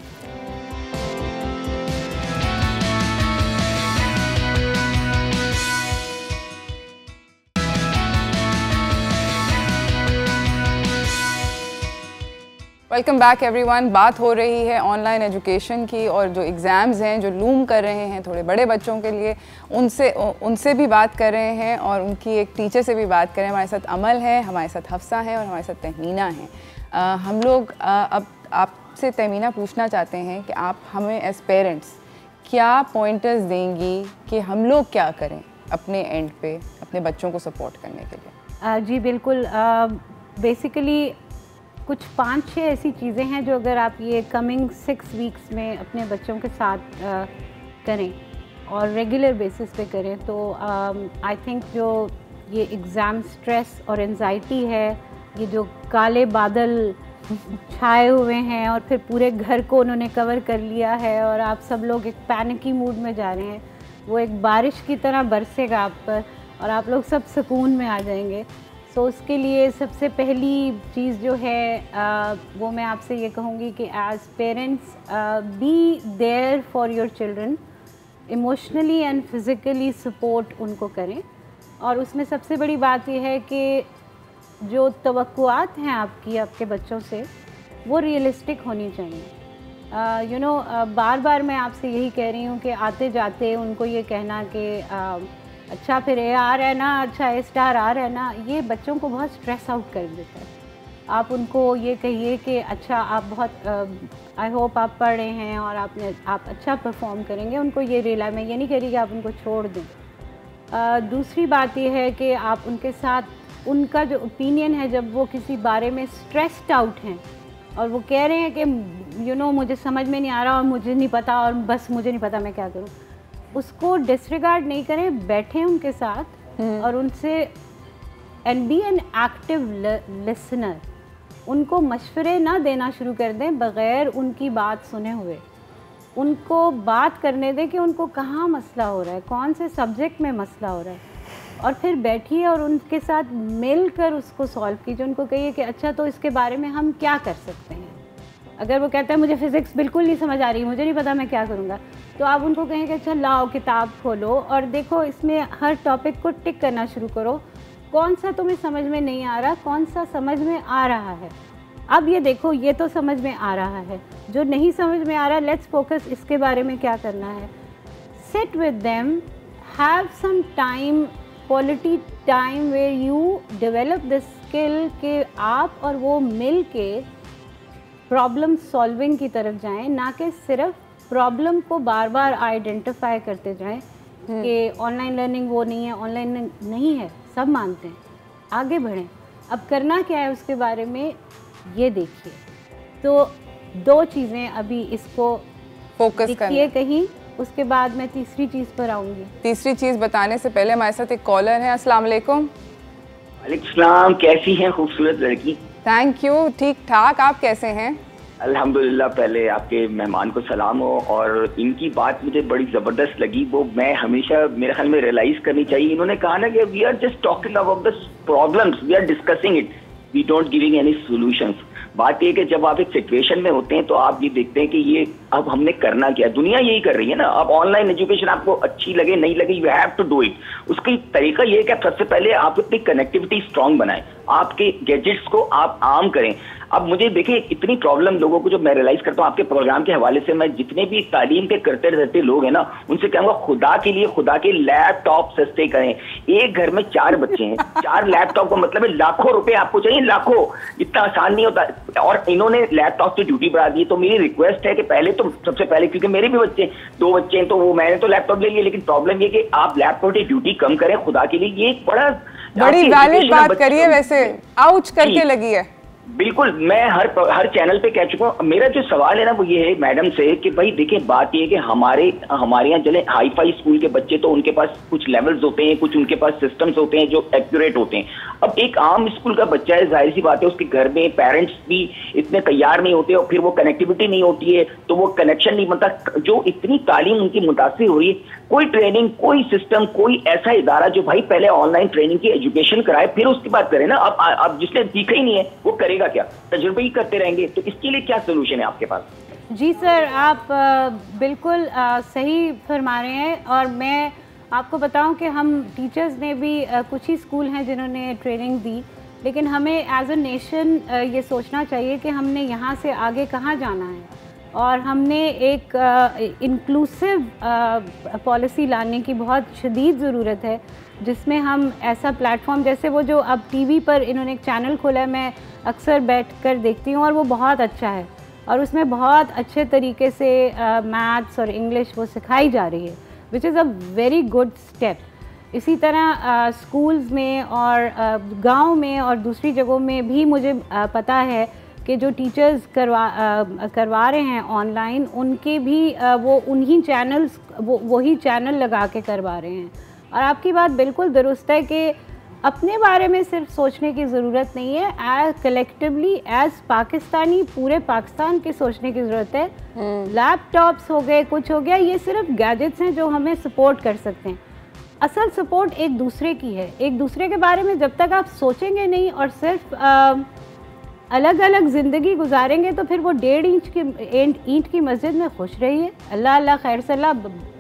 Welcome back everyone. बात हो रही है ऑनलाइन एजुकेशन की, और जो एग्ज़ाम्स हैं जो लूम कर रहे हैं थोड़े बड़े बच्चों के लिए, उनसे भी बात कर रहे हैं, और उनकी एक टीचर से भी बात करें। हमारे साथ अमल है, हमारे साथ हफ्सा है, और हमारे साथ तहमीना है। हम लोग अब आपसे तहमीना पूछना चाहते हैं कि आप हमें एज पेरेंट्स क्या पॉइंटर्स देंगी कि हम लोग क्या करें अपने एंड पे अपने बच्चों को सपोर्ट करने के लिए? जी बिल्कुल। बेसिकली कुछ 5-6 ऐसी चीज़ें हैं जो अगर आप ये कमिंग 6 वीक्स में अपने बच्चों के साथ करें और रेगुलर बेसिस पे करें, तो आई थिंक जो ये एग्ज़ाम स्ट्रेस और एंजाइटी है, ये जो काले बादल छाए हुए हैं और फिर पूरे घर को उन्होंने कवर कर लिया है और आप सब लोग एक पैनिकी मूड में जा रहे हैं, वो एक बारिश की तरह बरसेगा आप पर और आप लोग सब सुकून में आ जाएंगे। सो उसके लिए सबसे पहली चीज़ जो है वो मैं आपसे ये कहूँगी कि as parents be there for your children, emotionally and physically support उनको करें। और उसमें सबसे बड़ी बात यह है कि जो तवक्कुआत हैं आपकी आपके बच्चों से वो रियलिस्टिक होनी चाहिए। बार बार मैं आपसे यही कह रही हूँ कि आते जाते उनको ये कहना कि अच्छा फिर ए आ रहा है ना, अच्छा ए स्टार आ रहा है ना, ये बच्चों को बहुत स्ट्रेस आउट कर देता है। आप उनको ये कहिए कि अच्छा आप बहुत आई होप आप पढ़ रहे हैं और आप अच्छा परफॉर्म करेंगे, उनको ये रियलाइज, मैं ये नहीं कह रही कि आप उनको छोड़ दें। दूसरी बात ये है कि आप उनके साथ उनका जो ओपिनियन है, जब वो किसी बारे में स्ट्रेस्ड आउट हैं और वो कह रहे हैं कि मुझे समझ में नहीं आ रहा और मुझे नहीं पता और बस मुझे नहीं पता मैं क्या करूं, उसको डिसरिगार्ड नहीं करें, बैठें उनके साथ और उनसे and be an active listener. उनको मशवरे ना देना शुरू कर दें बग़ैर उनकी बात सुने हुए। उनको बात करने दें कि उनको कहाँ मसला हो रहा है, कौन से सब्जेक्ट में मसला हो रहा है, और फिर बैठिए और उनके साथ मिलकर उसको सॉल्व कीजिए। उनको कहिए कि अच्छा तो इसके बारे में हम क्या कर सकते हैं। अगर वो कहता है मुझे फ़िज़िक्स बिल्कुल नहीं समझ आ रही, मुझे नहीं पता मैं क्या करूँगा, तो आप उनको कहें कि अच्छा लाओ किताब खोलो और देखो इसमें हर टॉपिक को टिक करना शुरू करो, कौन सा तुम्हें समझ में नहीं आ रहा, कौन सा समझ में आ रहा है। अब ये देखो ये तो समझ में आ रहा है, जो नहीं समझ में आ रहा लेट्स फोकस इसके बारे में क्या करना है। Sit with them, have some time, quality time where you develop this skill कि आप और वो मिल के प्रॉब्लम सॉल्विंग की तरफ जाएं, ना कि सिर्फ प्रॉब्लम को बार बार आइडेंटिफाई करते जाएं कि ऑनलाइन लर्निंग वो नहीं है, ऑनलाइन नहीं है, सब मानते हैं, आगे बढ़ें। अब करना क्या है उसके बारे में ये देखिए। तो 2 चीज़ें अभी इसको फोकस देखिए कहीं, उसके बाद मैं तीसरी चीज़ पर आऊँगी। तीसरी चीज़ बताने से पहले हमारे साथ एक कॉलर है। अस्सलाम वालेकुम। वालेकुम सलाम, कैसी हैं खूबसूरत लड़की? थैंक यू, ठीक ठाक, आप कैसे हैं? अल्हम्दुलिल्लाह। पहले आपके मेहमान को सलाम हो, और इनकी बात मुझे बड़ी ज़बरदस्त लगी, वो मैं हमेशा मेरे ख्याल में रियलाइज़ करनी चाहिए। इन्होंने कहा ना कि we are just talking about the problems, we are discussing it, we don't giving any solutions. बात ये कि जब आप एक सिचुएशन में होते हैं तो आप ये देखते हैं कि ये अब हमने करना क्या, दुनिया यही कर रही है ना। अब ऑनलाइन एजुकेशन आपको अच्छी लगे नहीं लगे, you have to do it. उसका तरीका ये है कि आप सबसे पहले आप अपनी कनेक्टिविटी स्ट्रांग बनाएं, आपके गैजेट्स को आप आम करें। अब मुझे देखिए इतनी प्रॉब्लम लोगों को, जो मैं रियलाइज करता हूँ आपके प्रोग्राम के हवाले से, मैं जितने भी तालीम के करते रहते लोग हैं ना, उनसे कहूँगा खुदा के लिए, खुदा के लैपटॉप सस्ते करें। एक घर में 4 बच्चे हैं, 4 लैपटॉप का मतलब है लाखों रुपए आपको चाहिए, लाखों। इतना आसान नहीं होता, और इन्होंने लैपटॉप की ड्यूटी बढ़ा दी। तो मेरी रिक्वेस्ट है कि पहले तो सबसे पहले, क्योंकि मेरे भी बच्चे 2 बच्चे हैं, तो वो मैंने तो लैपटॉप ले लिया, लेकिन प्रॉब्लम ये कि आप लैपटॉप की ड्यूटी कम करें खुदा के लिए। ये एक बड़ी वैलिड बात करिए, वैसे आउच करके लगी है। बिल्कुल, मैं हर चैनल पे कह चुका हूँ। मेरा जो सवाल है ना वो ये है मैडम से कि भाई देखिए, बात ये है कि हमारे यहाँ चले हाई फाई स्कूल के बच्चे, तो उनके पास कुछ लेवल्स होते हैं, कुछ उनके पास सिस्टम्स होते हैं जो एक्यूरेट होते हैं। अब एक आम स्कूल का बच्चा है, जाहिर सी बात है उसके घर में पेरेंट्स भी इतने तैयार नहीं होते, और फिर वो कनेक्टिविटी नहीं होती है, तो वो कनेक्शन नहीं बनता। जो इतनी तालीम उनकी मुतासिर हो रही है, कोई ट्रेनिंग, कोई सिस्टम, कोई ऐसा इदारा जो भाई पहले ऑनलाइन ट्रेनिंग की एजुकेशन कराए, फिर उसकी बात करें ना। अब जिसने सीखा ही नहीं है वो करेगा क्या? तजुर्बे ही करते रहेंगे। तो इसके लिए क्या सोल्यूशन है आपके पास? जी सर, आप बिल्कुल सही फरमा रहे हैं। और मैं आपको बताऊं कि हम टीचर्स ने भी कुछ ही स्कूल हैं जिन्होंने ट्रेनिंग दी, लेकिन हमें एज अ नेशन ये सोचना चाहिए कि हमने यहाँ से आगे कहाँ जाना है, और हमने एक इंक्लूसिव पॉलिसी लाने की बहुत शदीद ज़रूरत है, जिसमें हम ऐसा प्लेटफॉर्म, जैसे वो जो अब टीवी पर इन्होंने एक चैनल खोला है, मैं अक्सर बैठकर देखती हूँ, और वो बहुत अच्छा है, और उसमें बहुत अच्छे तरीके से मैथ्स और इंग्लिश वो सिखाई जा रही है, which is a very good step. इसी तरह स्कूल्स में और गांव में और दूसरी जगहों में भी मुझे पता है कि जो टीचर्स करवा रहे हैं ऑनलाइन, उनके भी वो उन्हीं चैनल्स, वही चैनल लगा के करवा रहे हैं। और आपकी बात बिल्कुल दुरुस्त है कि अपने बारे में सिर्फ सोचने की ज़रूरत नहीं है, एज कलेक्टिवली एज पाकिस्तानी पूरे पाकिस्तान की सोचने की ज़रूरत है। लैपटॉप्स हो गए, कुछ हो गया, ये सिर्फ गैजेट्स हैं जो हमें सपोर्ट कर सकते हैं। असल सपोर्ट एक दूसरे की है। एक दूसरे के बारे में जब तक आप सोचेंगे नहीं और सिर्फ अलग अलग ज़िंदगी गुजारेंगे, तो फिर वो 1.5 ईंट की मस्जिद में खुश रहिए, अल्लाह अल्लाह खैर सल्ला।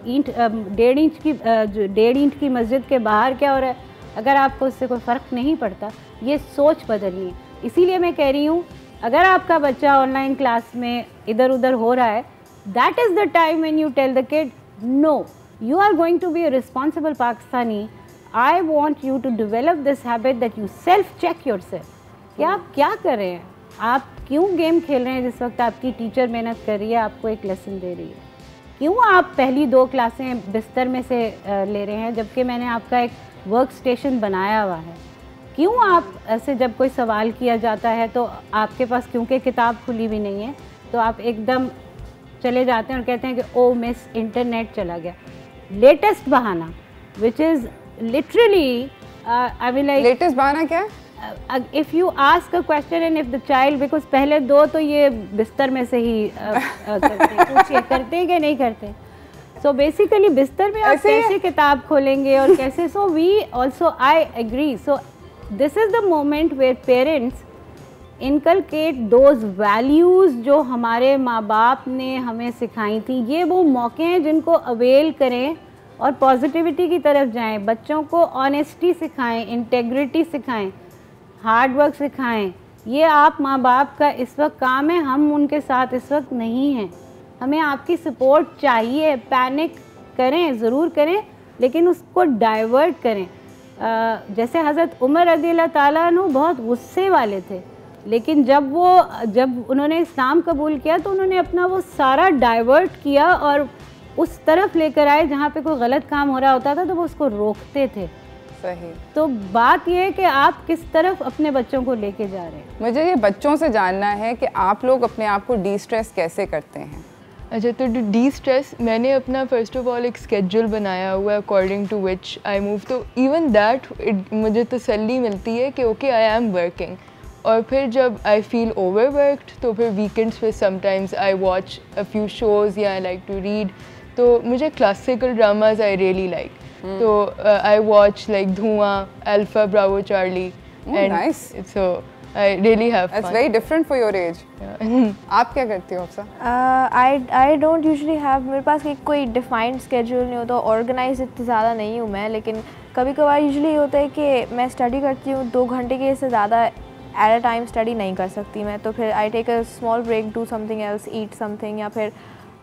1.5 ईंट की मस्जिद के बाहर क्या हो रहा है, अगर आपको उससे कोई फ़र्क नहीं पड़ता, ये सोच बदलिए। इसीलिए मैं कह रही हूँ, अगर आपका बच्चा ऑनलाइन क्लास में इधर उधर हो रहा है, that is the time when you tell the kid, no, you are going to be a responsible Pakistani. I want you to develop this habit that you self check yourself. कि आप क्या कर रहे हैं, आप क्यों गेम खेल रहे हैं जिस वक्त आपकी टीचर मेहनत कर रही है, आपको एक लेसन दे रही है, क्यों आप पहली 2 क्लासें बिस्तर में से ले रहे हैं जबकि मैंने आपका एक वर्क स्टेशन बनाया हुआ है, क्यों आप ऐसे जब कोई सवाल किया जाता है तो आपके पास क्योंकि किताब खुली भी नहीं है तो आप एकदम चले जाते हैं और कहते हैं कि ओ मिस इंटरनेट चला गया। लेटेस्ट बहाना, which is literally I mean like, latest बहाना क्या है? If you ask a question and if the child, because पहले 2 तो ये बिस्तर में से ही करते हैं, पूछिए करते हैं कि नहीं करते। सो बेसिकली बिस्तर में आप कैसे किताब खोलेंगे और कैसे, so we also I agree. So this is the moment where parents inculcate those values जो हमारे माँ बाप ने हमें सिखाई थी। ये वो मौके हैं जिनको अवेल करें और पॉजिटिविटी की तरफ जाएं। बच्चों को ऑनेस्टी सिखाएं, इंटेग्रिटी सिखाएं, हार्ड वर्क सिखाएं। ये आप माँ बाप का इस वक्त काम है, हम उनके साथ इस वक्त नहीं हैं। हमें आपकी सपोर्ट चाहिए। पैनिक करें, ज़रूर करें, लेकिन उसको डाइवर्ट करें। जैसे हज़रत उमर रज़ियल्लाहु ताला अन्हु बहुत गुस्से वाले थे, लेकिन जब उन्होंने इस्लाम कबूल किया तो उन्होंने अपना वो सारा डाइवर्ट किया और उस तरफ लेकर आए जहाँ पे कोई गलत काम हो रहा होता था तो वो उसको रोकते थे। सही। तो बात ये है कि आप किस तरफ अपने बच्चों को लेके जा रहे हैं। मुझे ये बच्चों से जानना है कि आप लोग अपने आप को डी स्ट्रेस कैसे करते हैं। अच्छा, तो डी स्ट्रेस मैंने अपना फ़र्स्ट ऑफ ऑल एक स्केड्यूल बनाया हुआ है according to which I move, तो इवन दैट मुझे तसल्ली मिलती है कि ओके आई एम वर्किंग। और फिर जब आई फील ओवरवर्कड तो फिर वीकेंड्स पे sometimes I watch a few shows या आई लाइक टू रीड। तो मुझे classical dramas I really like, तो आई वॉच लाइक धुआं, alpha, Bravo, Charlie, nice. So I really have fun. That's very different for your age. आप क्या करती हो अफसा? I don't usually have, मेरे पास कोई defined schedule नहीं होता, organized इतनी ज़्यादा नहीं हूँ मैं, लेकिन कभी कभार usually होता है कि मैं study करती हूँ 2 घंटे के से ज़्यादा at a time study नहीं कर सकती मैं, तो फिर I take a small break, do something else, eat something, या फिर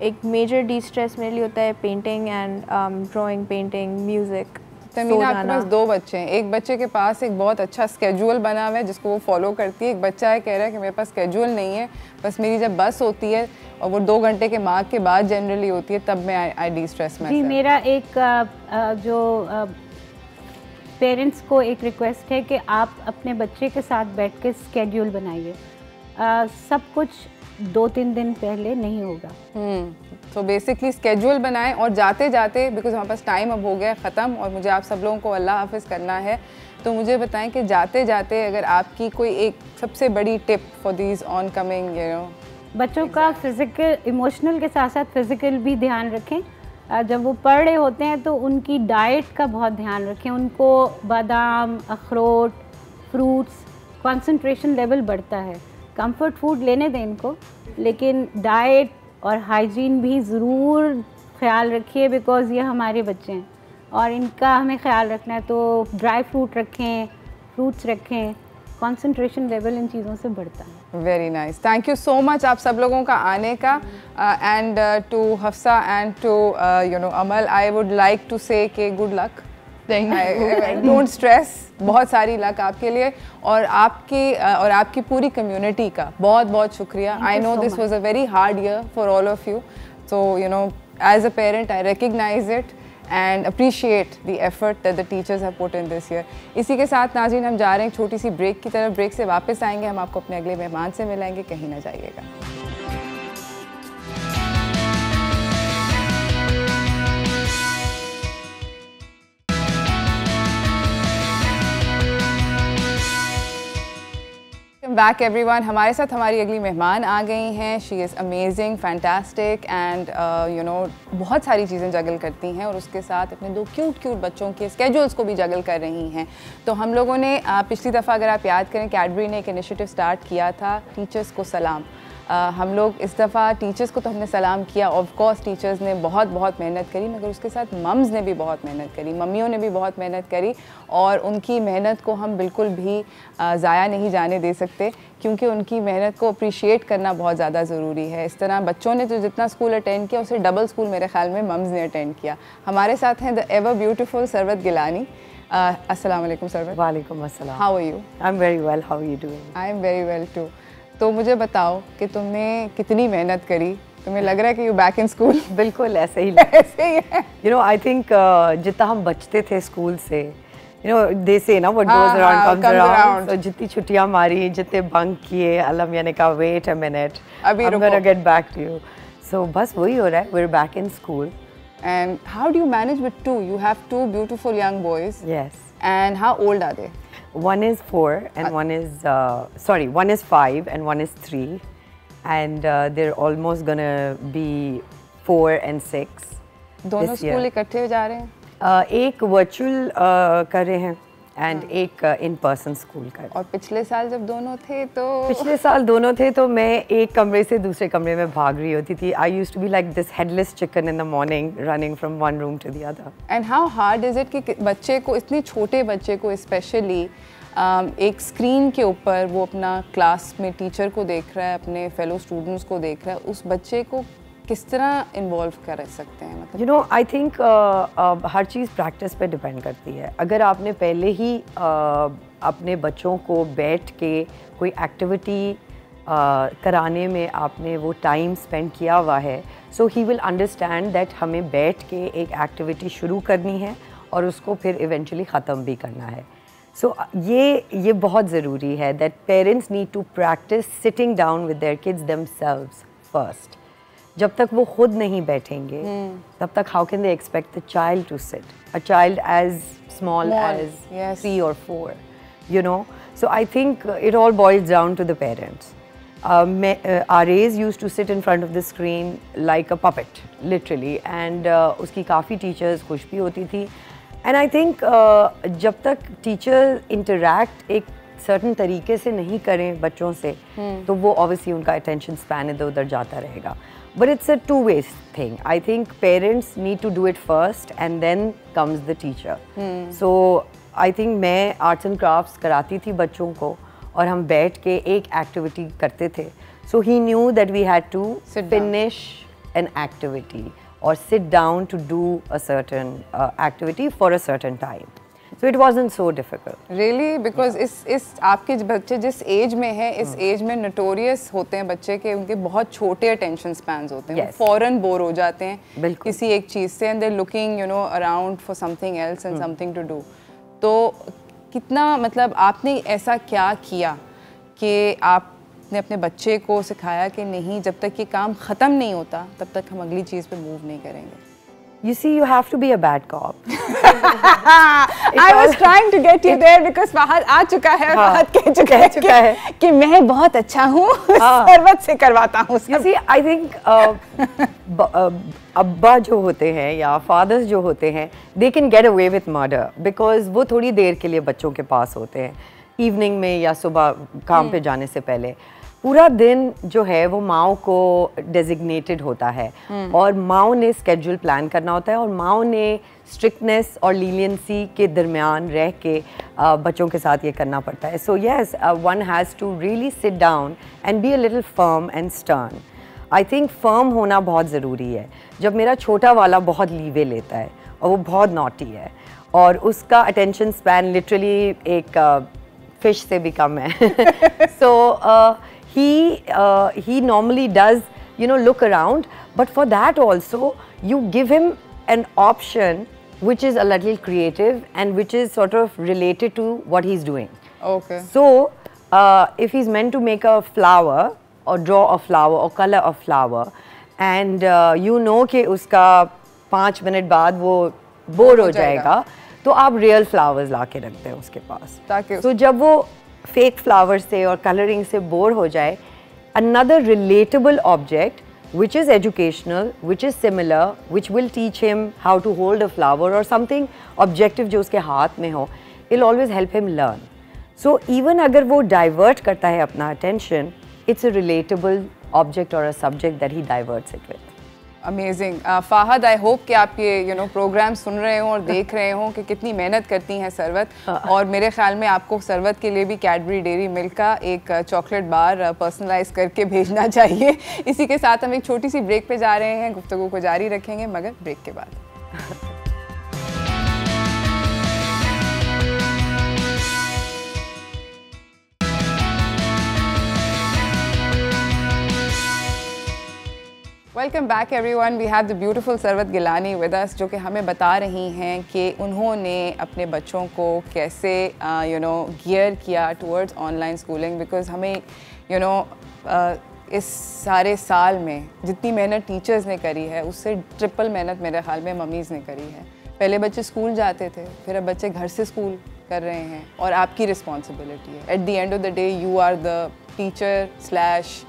एक major de-stress मेरे लिए होता है painting and drawing, painting, music. Tamina, आपके पास 2 बच्चे हैं, एक बच्चे के पास एक बहुत अच्छा स्केड्यूल बना हुआ है जिसको वो फॉलो करती है, एक बच्चा है कह रहा है कि मेरे पास स्केड्यूल नहीं है, बस मेरी जब बस होती है और वो 2 घंटे के मार्क के बाद जनरली होती है तब मैं आई डी स्ट्रेस में। जी, मेरा एक जो पेरेंट्स को एक रिक्वेस्ट है कि आप अपने बच्चे के साथ बैठ के स्केड्यूल बनाइए, सब कुछ 2-3 दिन पहले नहीं होगा। तो बेसिकली स्केड्यूल बनाएं और जाते जाते, बिकॉज हमारे पास टाइम अब हो गया ख़त्म और मुझे आप सब लोगों को अल्लाह हाफिज़ करना है, तो मुझे बताएं कि जाते जाते अगर आपकी कोई एक सबसे बड़ी tip for these on coming बच्चों का फिज़िकल इमोशनल के साथ साथ फ़िज़िकल भी ध्यान रखें। जब वो पढ़ रहे होते हैं तो उनकी डाइट का बहुत ध्यान रखें, उनको बादाम, अखरोट, फ्रूट्स, कंसंट्रेशन लेवल बढ़ता है। कंफर्ट फूड लेने दें इनको, लेकिन डाइट और हाइजीन भी ज़रूर ख्याल रखिए, बिकॉज़ ये हमारे बच्चे हैं और इनका हमें ख्याल रखना है। तो ड्राई फ्रूट रखें, फ्रूट्स रखें, कंसंट्रेशन लेवल इन चीज़ों से बढ़ता है। Very nice, thank you so much आप सब लोगों का आने का, and to Hafsa and to Amal, I would like to say के गुड लक, डोंट स्ट्रेस, बहुत सारी लक आपके लिए और आपकी पूरी कम्युनिटी का बहुत बहुत शुक्रिया। I know this was a very hard year for all of you, so as a parent I recognize it and appreciate the effort that the teachers have put in this year. इसी के साथ नाज़रीन हम जा रहे हैं छोटी सी ब्रेक की तरफ, ब्रेक से वापस आएंगे, हम आपको अपने अगले मेहमान से मिलाएंगे, कहीं ना जाइएगा। बैक एवरीवन, हमारे साथ हमारी अगली मेहमान आ गई हैं। She is amazing, fantastic and बहुत सारी चीज़ें जगल करती हैं और उसके साथ अपने 2 क्यूट बच्चों के स्केड्यूल्स को भी जगल कर रही हैं। तो हम लोगों ने पिछली दफ़ा अगर आप याद करें, कैडबरी ने एक इनिशिएटिव स्टार्ट किया था, टीचर्स को सलाम। हम लोग इस दफ़ा टीचर्स को तो हमने सलाम किया, ऑफ कोर्स टीचर्स ने बहुत मेहनत करी, मगर उसके साथ मम्स ने भी बहुत मेहनत करी, मम्मियों ने भी बहुत मेहनत करी और उनकी मेहनत को हम बिल्कुल भी ज़ाया नहीं जाने दे सकते, क्योंकि उनकी मेहनत को अप्रिशिएट करना बहुत ज़्यादा ज़रूरी है। इस तरह बच्चों ने तो जितना स्कूल अटेंड किया उससे डबल स्कूल मेरे ख्याल में मम्स ने अटेंड किया। हमारे साथ हैं the ever beautiful Sarwat Gilani. अस्सलाम वालेकुम सरवत। वालेकुम अस्सलाम। How are you? I am very well, how are you doing? I am very well too. तो मुझे बताओ कि तुमने कितनी मेहनत करी, तुम्हें लग रहा है कि यू बैक इन स्कूल? बिल्कुल ऐसे ही ऐसे ही है। आई थिंक जितना हम बचते थे स्कूल से, दे से ना what goes around comes around, तो जितनी छुट्टियां मारी, जितने बंक किए, अलम यानी का वेट अ मिनट, अभी I'm gonna get back to you. So बस वही हो रहा है, we're back in school. And how do you manage with 2? You have 2 beautiful young boys. Yes. And how old are they? One is 4 and one is 5 and one is 3, and they're almost gonna be 4 and 6. दोनों स्कूल इकट्ठे जा रहे हैं? एक वर्चुअल कर रहे हैं एंड एक इन पर्सन स्कूल कर। और पिछले साल जब दोनों थे तो? पिछले साल दोनों थे तो मैं एक कमरे से दूसरे कमरे में भाग रही होती थी। I used to be like this headless chicken in the morning running from one room to the other. And how hard is it कि बच्चे को, इतने छोटे बच्चे को स्पेशली एक स्क्रीन के ऊपर वो अपना क्लास में टीचर को देख रहा है, अपने फेलो स्टूडेंट्स को देख रहा है, उस बच्चे को किस तरह इन्वॉल्व कर सकते हैं? मतलब I think her cheese practice पे डिपेंड करती है। अगर आपने पहले ही अपने बच्चों को बैठ के कोई एक्टिविटी कराने में आपने वो टाइम स्पेंड किया हुआ है, सो ही विल अंडरस्टैंड दैट हमें बैठ के एक एक्टिविटी शुरू करनी है और उसको फिर इवेंचुअली ख़त्म भी करना है। सो ये बहुत ज़रूरी है that parents need to practice sitting down with their kids themselves first. जब तक वो खुद नहीं बैठेंगे तब तक how can they expect the child to sit, a child as small as 3 or 4, you know. So I think it all boils down to the parents. Ares used to sit in front of the screen like a puppet, literally, and उसकी काफ़ी teachers खुश भी होती थी. And I think जब तक teacher interact एक certain तरीके से नहीं करें बच्चों से, तो वो obviously उनका attention span इधर उधर जाता रहेगा. But it's a two-way thing. I think parents need to do it first and then comes the teacher. So I think मैं arts and crafts कराती थी बच्चों को और हम बैठ के एक activity करते थे. So he knew that we had to finish an activity or sit down to do a certain activity for a certain time. So it wasn't so difficult. Really? Because इस आपके बच्चे जिस एज में है, इस एज में notorious होते हैं बच्चे के, उनके बहुत छोटे attention spans होते हैं, वो फौरन बोर हो जाते हैं किसी एक चीज़ से, and they're looking, you know, around for something else and something to do. तो कितना मतलब आपने ऐसा क्या किया कि आपने अपने बच्चे को सिखाया कि नहीं, जब तक ये काम ख़त्म नहीं होता तब तक हम अगली चीज़ पे मूव नहीं करेंगे? You see, you have to be a bad cop. I was trying to get you there because Fahad आ चुका है, फहद कह चुका है कि मैं बहुत अच्छा हूँ, सरवत से करवाता हूँ. You see, I think अब्बा जो होते हैं या fathers जो होते हैं, they can get away with murder because वो थोड़ी देर के लिए बच्चों के पास होते हैं, evening में या सुबह काम पे जाने से पहले. पूरा दिन जो है वो माओ को डेजिग्नेटेड होता है और माओ ने स्केड्यूल प्लान करना होता है और माओ ने स्ट्रिक्टनेस और लीनियंसी के दरमियान रह के बच्चों के साथ ये करना पड़ता है. So yes, one has to really sit down and be a little firm and stern. I think firm होना बहुत ज़रूरी है. जब मेरा छोटा वाला बहुत लीवे लेता है और वो बहुत नॉटी है और उसका अटेंशन स्पैन लिटरली एक फिश से भी कम है. सो he normally does, you know, look around, but for that also you give him an option which is a little creative and which is sort of related to what he's doing. Okay. So if he's meant to make a flower or draw a flower or color a flower and you know कि उसका 5 मिनट बाद वो बोर हो जाएगा, तो आप रियल फ्लावर्स ला के रखते हैं उसके पास, तो जब वो फेक फ्लावर्स से और कलरिंग से बोर हो जाए, another relatable object which is educational, which is similar, which will teach him how to hold a flower or something objective जो उसके हाथ में हो, it'll always help him learn. So even अगर वो divert करता है अपना attention, it's a relatable object or a subject that he diverts it with. Amazing. Fahd, I hope कि आप ये प्रोग्राम सुन रहे हो और देख रहे हो कि कितनी मेहनत करती हैं सरवत. और मेरे ख्याल में आपको सरवत के लिए भी कैडबरी डेयरी मिल्क का एक चॉकलेट बार पर्सनलाइज करके भेजना चाहिए. इसी के साथ हम एक छोटी सी ब्रेक पे जा रहे हैं. गुफ्तगू को जारी रखेंगे मगर ब्रेक के बाद. Welcome back everyone. We have the beautiful Sarwat Gilani with us, जो कि हमें बता रही हैं कि उन्होंने अपने बच्चों को कैसे गियर किया टुवर्ड्स ऑनलाइन स्कूलिंग. बिकॉज हमें इस सारे साल में जितनी मेहनत टीचर्स ने करी है उससे ट्रिपल मेहनत मेरे ख्याल में मम्मीज़ ने करी है. पहले बच्चे स्कूल जाते थे, फिर अब बच्चे घर से स्कूल कर रहे हैं और आपकी रिस्पॉन्सिबिलिटी है. At the end of the day you are the teacher slash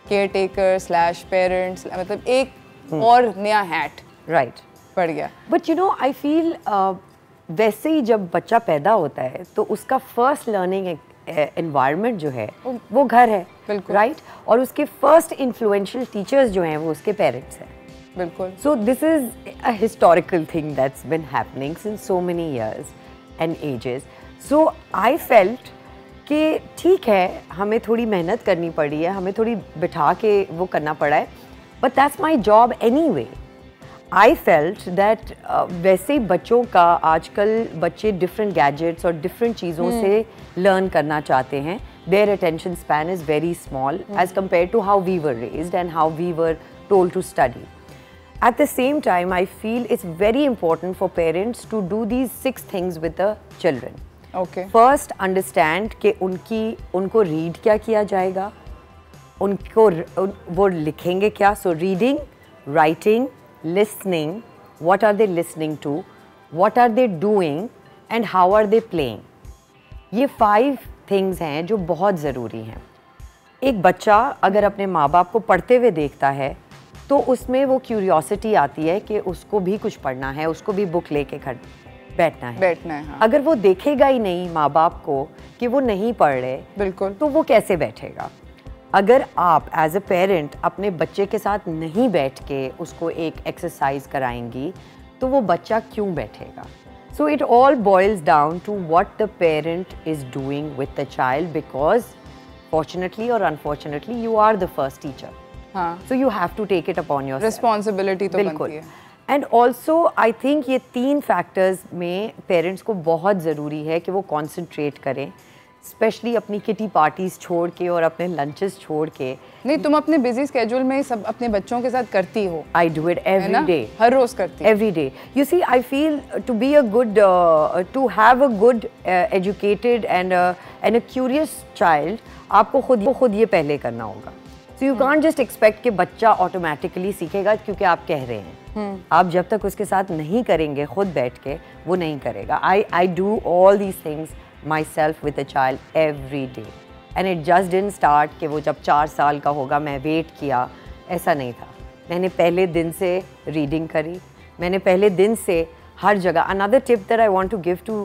caretaker slash parents, मतलब एक और नया हैट राइट पड़ गया. But you know I feel वैसे ही जब बच्चा पैदा होता है तो उसका फर्स्ट लर्निंग एनवायरनमेंट जो है वो घर है, बिल्कुल राइट. और उसके फर्स्ट इन्फ्लुएंशियल टीचर्स जो हैं वो उसके पेरेंट्स हैं, बिल्कुल. So this is a historical thing that's been happening since so many years and ages. So I felt कि ठीक है, हमें थोड़ी मेहनत करनी पड़ी है, हमें थोड़ी बिठा के वो करना पड़ा है, but that's my job any way. I felt that वैसे बच्चों का आजकल बच्चे डिफरेंट गैजेट्स और डिफरेंट चीज़ों से लर्न करना चाहते हैं. Their attention span is very small as compare to how we were raised and how we were told to study. At the same time, I feel it's very important for parents to do these 6 things with the children. Okay. First, understand कि उनको रीड क्या किया जाएगा, वो लिखेंगे क्या. So reading, writing, listening, what are they listening to, what are they doing and how are they playing. ये 5 things हैं जो बहुत ज़रूरी हैं. एक बच्चा अगर अपने माँ बाप को पढ़ते हुए देखता है तो उसमें वो क्यूरियोसिटी आती है कि उसको भी कुछ पढ़ना है, उसको भी बुक लेके बैठना है. हाँ. अगर वो देखेगा ही नहीं माँ बाप को कि वो नहीं पढ़ रहे, बिल्कुल, तो वो कैसे बैठेगा. अगर आप एज अ पेरेंट अपने बच्चे के साथ नहीं बैठ के उसको एक एक्सरसाइज कराएंगी तो वो बच्चा क्यों बैठेगा. So it all boils down to what the parent is doing with the child, because fortunately और unfortunately you are the first teacher. So you have to take it upon your responsibility तो बनती है. एंड ऑल्सो आई थिंक ये 3 फैक्टर्स में पेरेंट्स को बहुत ज़रूरी है कि वो कॉन्सेंट्रेट करें, स्पेशली अपनी किटी पार्टीज छोड़ के और अपने लंचेस छोड़ के. नहीं, तुम अपने बिजी स्केड्यूल में सब अपने बच्चों के साथ करती हो. I do it every day, हर रोज करती. Every day. You see, I feel to be a good, to have a good educated and a curious child, आपको खुद ये पहले करना होगा. So you can't just expect कि बच्चा ऑटोमेटिकली सीखेगा क्योंकि आप कह रहे हैं. आप जब तक उसके साथ नहीं करेंगे खुद बैठ के, वो नहीं करेगा. I do all these things myself with a child every day and it just didn't start कि वो जब 4 साल का होगा मैं वेट किया, ऐसा नहीं था. मैंने पहले दिन से रीडिंग करी, मैंने पहले दिन से हर जगह. Another tip that I want to give to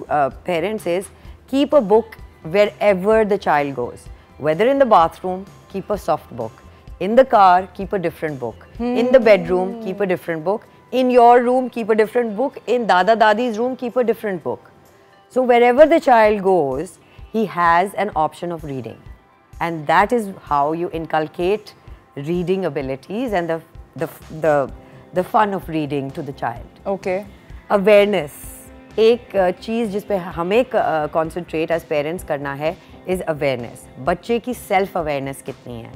parents is keep a book wherever the child goes, whether in the bathroom, keep a soft book, in the car, keep a different book, in the bedroom, keep a different book, in your room, keep a different book, in Dada Dadi's room, keep a different book. So wherever the child goes, he has an option of reading, and that is how you inculcate reading abilities and the fun of reading to the child. Okay. Awareness. एक चीज़ जिस पे हमें concentrate as parents करना है is awareness. बच्चे की self awareness कितनी है?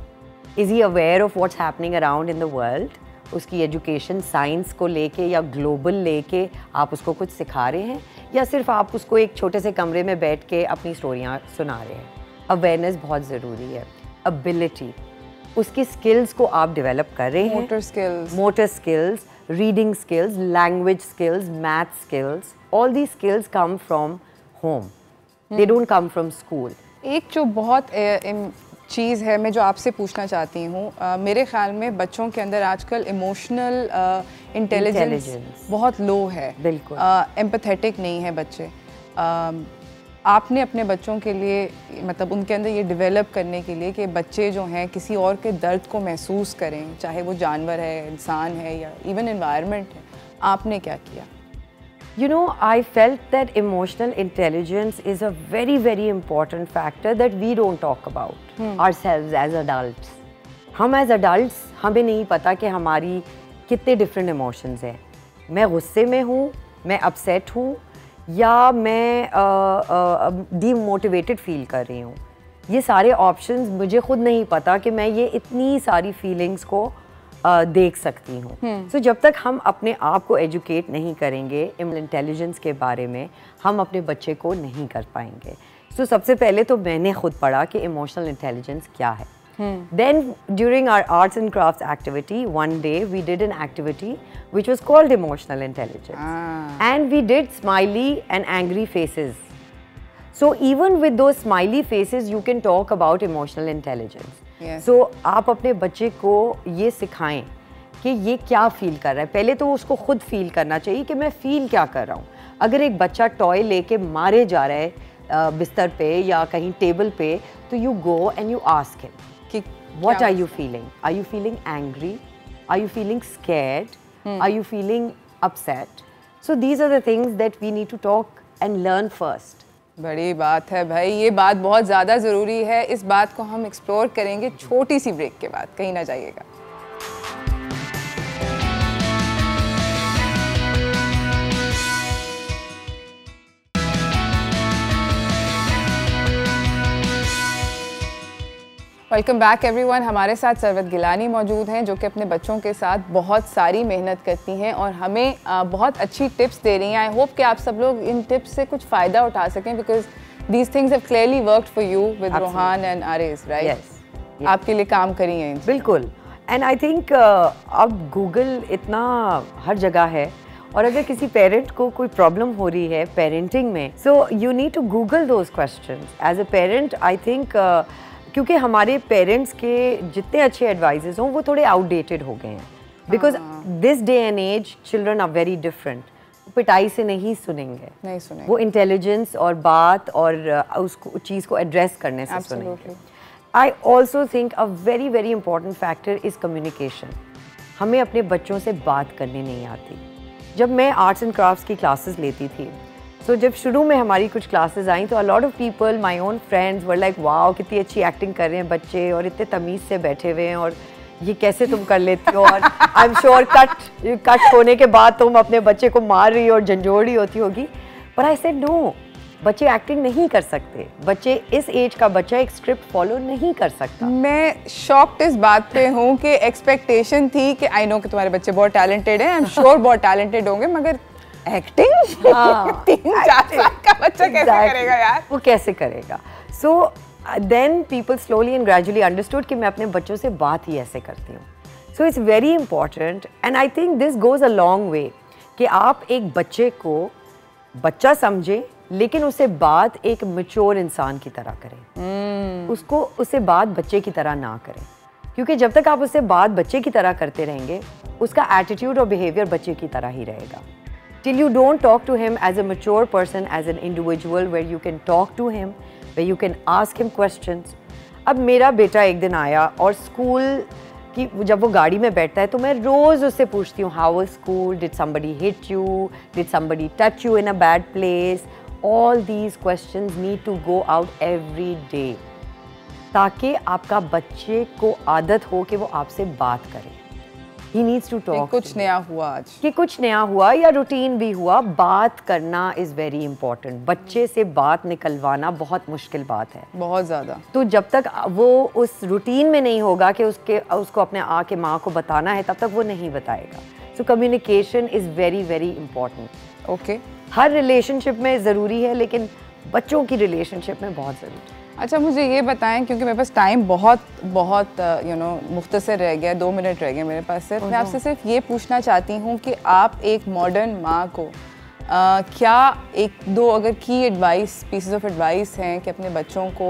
Is he aware of what's happening around in the world? उसकी एजुकेशन साइंस को लेके या ग्लोबल लेके आप उसको कुछ सिखा रहे हैं, या सिर्फ आप उसको एक छोटे से कमरे में बैठ के अपनी स्टोरियाँ सुना रहे हैं. अवेयरनेस बहुत ज़रूरी है. एबिलिटी, उसकी स्किल्स को आप डेवलप कर रहे हैं. Motor skills, reading skills, language skills, math skills, all the skills come from home, they don't come from school. एक जो बहुत चीज़ है मैं जो आपसे पूछना चाहती हूँ, मेरे ख्याल में बच्चों के अंदर आजकल इमोशनल इंटेलिजेंस बहुत लो है. बिल्कुल. एम्पैथेटिक नहीं है बच्चे. आपने अपने बच्चों के लिए, मतलब उनके अंदर ये डेवलप करने के लिए कि बच्चे जो हैं किसी और के दर्द को महसूस करें, चाहे वो जानवर है, इंसान है या इवन एनवायरनमेंट है, आपने क्या किया? You know, I felt that emotional intelligence is a very, very important factor that we don't talk about ourselves as adults. हम as adults, हमें नहीं पता कि हमारी कितने different emotions हैं. मैं गुस्से में हूँ, मैं upset हूँ, या मैं demotivated feel कर रही हूँ. ये सारे options मुझे खुद नहीं पता कि मैं ये इतनी सारी feelings को देख सकती हूँ. So, जब तक हम अपने आप को एजुकेट नहीं करेंगे इंटेलिजेंस के बारे में, हम अपने बच्चे को नहीं कर पाएंगे. So, सबसे पहले तो मैंने खुद पढ़ा कि इमोशनल इंटेलिजेंस क्या है. Then during our arts and crafts activity, one day we did an activity which was called emotional intelligence, and we did smiley and angry faces. So even with those smiley faces, you can talk about emotional intelligence. Yes. So आप अपने बच्चे को ये सिखाएं कि ये क्या फील कर रहा है. पहले तो उसको खुद फील करना चाहिए कि मैं फील क्या कर रहा हूँ. अगर एक बच्चा टॉय लेके मारे जा रहा है बिस्तर पे या कहीं टेबल पे, तो you go and you ask him कि what are you feeling? Are you feeling angry? Are you feeling scared? Are you feeling upset? So these are the things that we need to talk and learn first. बड़ी बात है भाई, ये बात बहुत ज़्यादा ज़रूरी है. इस बात को हम एक्सप्लोर करेंगे छोटी सी ब्रेक के बाद. कहीं ना जाइएगा. Welcome back everyone. हमारे साथ सरवत गिलानी मौजूद हैं जो कि अपने बच्चों के साथ बहुत सारी मेहनत करती हैं और हमें बहुत अच्छी टिप्स दे रही हैं. आई होप कि आप सब लोग इन टिप्स से कुछ फ़ायदा उठा सकें, because these things have clearly worked for you with Rohan and Aariz, right? Yes. आपके लिए काम करी हैं. बिल्कुल. एंड आई थिंक अब गूगल इतना हर जगह है, और अगर किसी पेरेंट को कोई प्रॉब्लम हो रही है पेरेंटिंग में, so you need to Google those questions as a parent. I think क्योंकि हमारे पेरेंट्स के जितने अच्छे एडवाइजेस हों वो थोड़े आउटडेटेड हो गए हैं, because this day and age children are very different. पिटाई से नहीं सुनेंगे, वो इंटेलिजेंस और बात और उसको चीज़ को एड्रेस करने से सुनेंगे। I also think a very very important factor is communication. हमें अपने बच्चों से बात करनी नहीं आती। जब मैं आर्ट्स एंड क्राफ्ट्स की क्लासेस लेती थी, सो जब शुरू में हमारी कुछ क्लासेस आई तो अ lot of people, my own friends were like wow कितनी अच्छी एक्टिंग कर रहे हैं बच्चे और इतने तमीज़ से बैठे हुए हैं, और ये कैसे तुम कर लेती हो, और आई एम श्योर कट होने के बाद तुम अपने बच्चे को मार रही हो और झंझोड़ रही होती होगी। पर आई सेड नो, बच्चे एक्टिंग नहीं कर सकते, बच्चे इस एज का बच्चा एक स्क्रिप्ट फॉलो नहीं कर सकता। मैं शॉक्ड इस बात पे हूँ कि एक्सपेक्टेशन थी कि आई नो कि तुम्हारे बच्चे बहुत टैलेंटेड हैं, आई एम श्योर बहुत टैलेंटेड होंगे, मगर एक्टिंग 3-4 साल का बच्चा कैसे करेगा यार, वो कैसे करेगा। So then people slowly and gradually understood कि मैं अपने बच्चों से बात ही ऐसे करती हूँ। So it's very important and I think this goes a long way कि आप एक बच्चे को बच्चा समझें लेकिन उससे बात एक मैच्योर इंसान की तरह करें। उससे बात बच्चे की तरह ना करें, क्योंकि जब तक आप उससे बात बच्चे की तरह करते रहेंगे उसका एटीट्यूड और बिहेवियर बच्चे की तरह ही रहेगा। Till you don't talk to him as a mature person, as an individual where you can talk to him, where you can ask him questions. अब मेरा बेटा एक दिन आया और स्कूल की जब वो गाड़ी में बैठता है तो मैं रोज़ उससे पूछती हूँ how was school, did somebody hit you, did somebody touch you in a bad place. All these questions need to go out every day, ताकि आपका बच्चे को आदत हो कि वो आपसे बात करे। He needs to talk. कुछ नया हुआ आज, कि कुछ नया हुआ या रूटीन भी हुआ, बात करना इज़ वेरी इंपॉर्टेंट। बच्चे से बात निकलवाना बहुत मुश्किल बात है, बहुत ज़्यादा। तो जब तक वो उस रूटीन में नहीं होगा कि उसको अपने आके माँ को बताना है, तब तक वो नहीं बताएगा। So communication is very very important. Okay, her relationship में ज़रूरी है, लेकिन बच्चों की रिलेशनशिप में बहुत ज़रूरी है। अच्छा, मुझे ये बताएं, क्योंकि मेरे पास टाइम बहुत मुख्तसर रह गया, 2 मिनट रह गए मेरे पास सिर्फ। मैं आपसे सिर्फ ये पूछना चाहती हूँ कि आप एक मॉडर्न माँ को क्या 1-2 अगर की एडवाइस, पीसेस ऑफ एडवाइस हैं कि अपने बच्चों को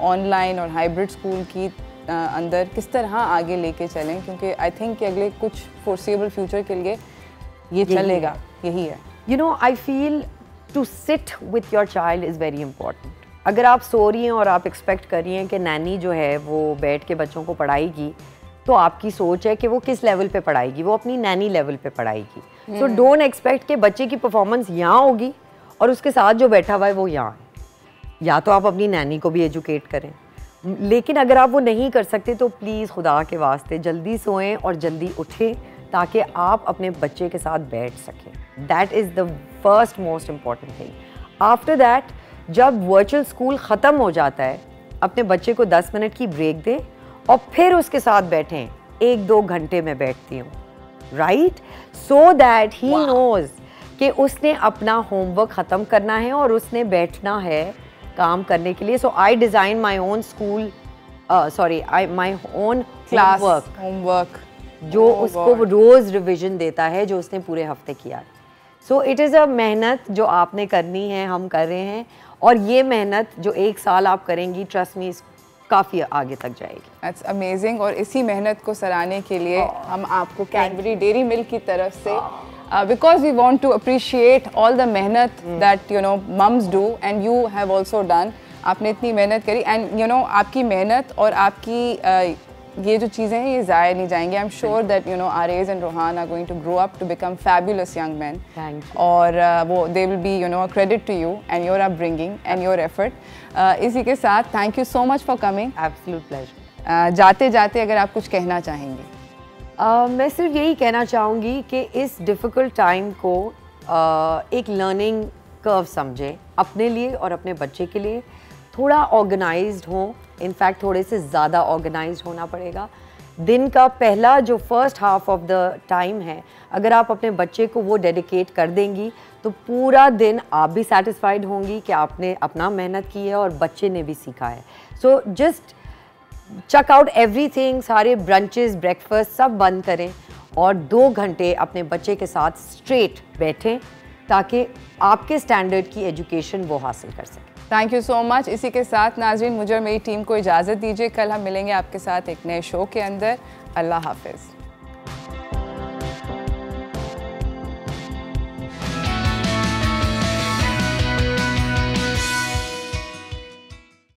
ऑनलाइन और हाइब्रिड स्कूल की अंदर किस तरह आगे लेके चलें, क्योंकि आई थिंक कि अगले कुछ फोर्सेबल फ्यूचर के लिए ये चलेगा, यही है। I feel to sit with your child is very important. अगर आप सो रही हैं और आप एक्सपेक्ट कर रही हैं कि नैनी जो है वो बैठ के बच्चों को पढ़ाएगी, तो आपकी सोच है कि वो किस लेवल पे पढ़ाएगी, वो अपनी नैनी लेवल पे पढ़ाएगी। सो डोंट एक्सपेक्ट कि बच्चे की परफॉर्मेंस यहाँ होगी और उसके साथ जो बैठा हुआ है वो यहाँ है। या तो आप अपनी नैनी को भी एजुकेट करें, लेकिन अगर आप वो नहीं कर सकते तो प्लीज़ खुदा के वास्ते जल्दी सोएं और जल्दी उठें, ताकि आप अपने बच्चे के साथ बैठ सकें। That is the first most important thing. After that, जब वर्चुअल स्कूल ख़त्म हो जाता है, अपने बच्चे को 10 मिनट की ब्रेक दें और फिर उसके साथ बैठें। 1-2 घंटे में बैठती हूँ, right, so that he knows कि उसने अपना होमवर्क ख़त्म करना है और उसने बैठना है काम करने के लिए। So I design my own school, my own class homework जो उसको रोज़ रिविज़न देता है जो उसने पूरे हफ्ते किया। सो इट इज़ अ मेहनत जो आपने करनी है, हम कर रहे हैं, और ये मेहनत जो 1 साल आप करेंगी, ट्रस्ट मी, काफ़ी आगे तक जाएगी। That's amazing. और इसी मेहनत को सराहने के लिए हम आपको कैडबरी डेयरी मिल्क की तरफ से, because we want to appreciate all the मेहनत that moms do and you have also done. आपने इतनी मेहनत करी एंड आपकी मेहनत और आपकी ये जो चीज़ें हैं ये ज़ाया नहीं जाएंगी। I am sure that Aariz and Rohan are going to grow up to become fabulous young man, और वो they will be a credit to you and your upbringing and your effort. इसी के साथ thank you so much for coming. Absolute pleasure. जाते जाते अगर आप कुछ कहना चाहेंगे। मैं सिर्फ यही कहना चाहूँगी कि इस डिफ़िकल्ट टाइम को एक लर्निंग कर्व समझें अपने लिए और अपने बच्चे के लिए। थोड़ा ऑर्गेनाइज्ड हों, इनफैक्ट थोड़े से ज़्यादा ऑर्गेनाइज्ड होना पड़ेगा। दिन का पहला जो first half of the time है, अगर आप अपने बच्चे को वो डेडिकेट कर देंगी तो पूरा दिन आप भी सेटिस्फाइड होंगी कि आपने अपना मेहनत की है और बच्चे ने भी सीखा है। So just check out everything, सारे ब्रंचेस, ब्रेकफास्ट सब बंद करें और 2 घंटे अपने बच्चे के साथ स्ट्रेट बैठें ताकि आपके स्टैंडर्ड की एजुकेशन वो हासिल कर सकें। Thank you so much. इसी के साथ नाज़रीन मुझे और मेरी टीम को इजाज़त दीजिए। कल हम मिलेंगे आपके साथ एक नए शो के अंदर। अल्लाह हाफिज़।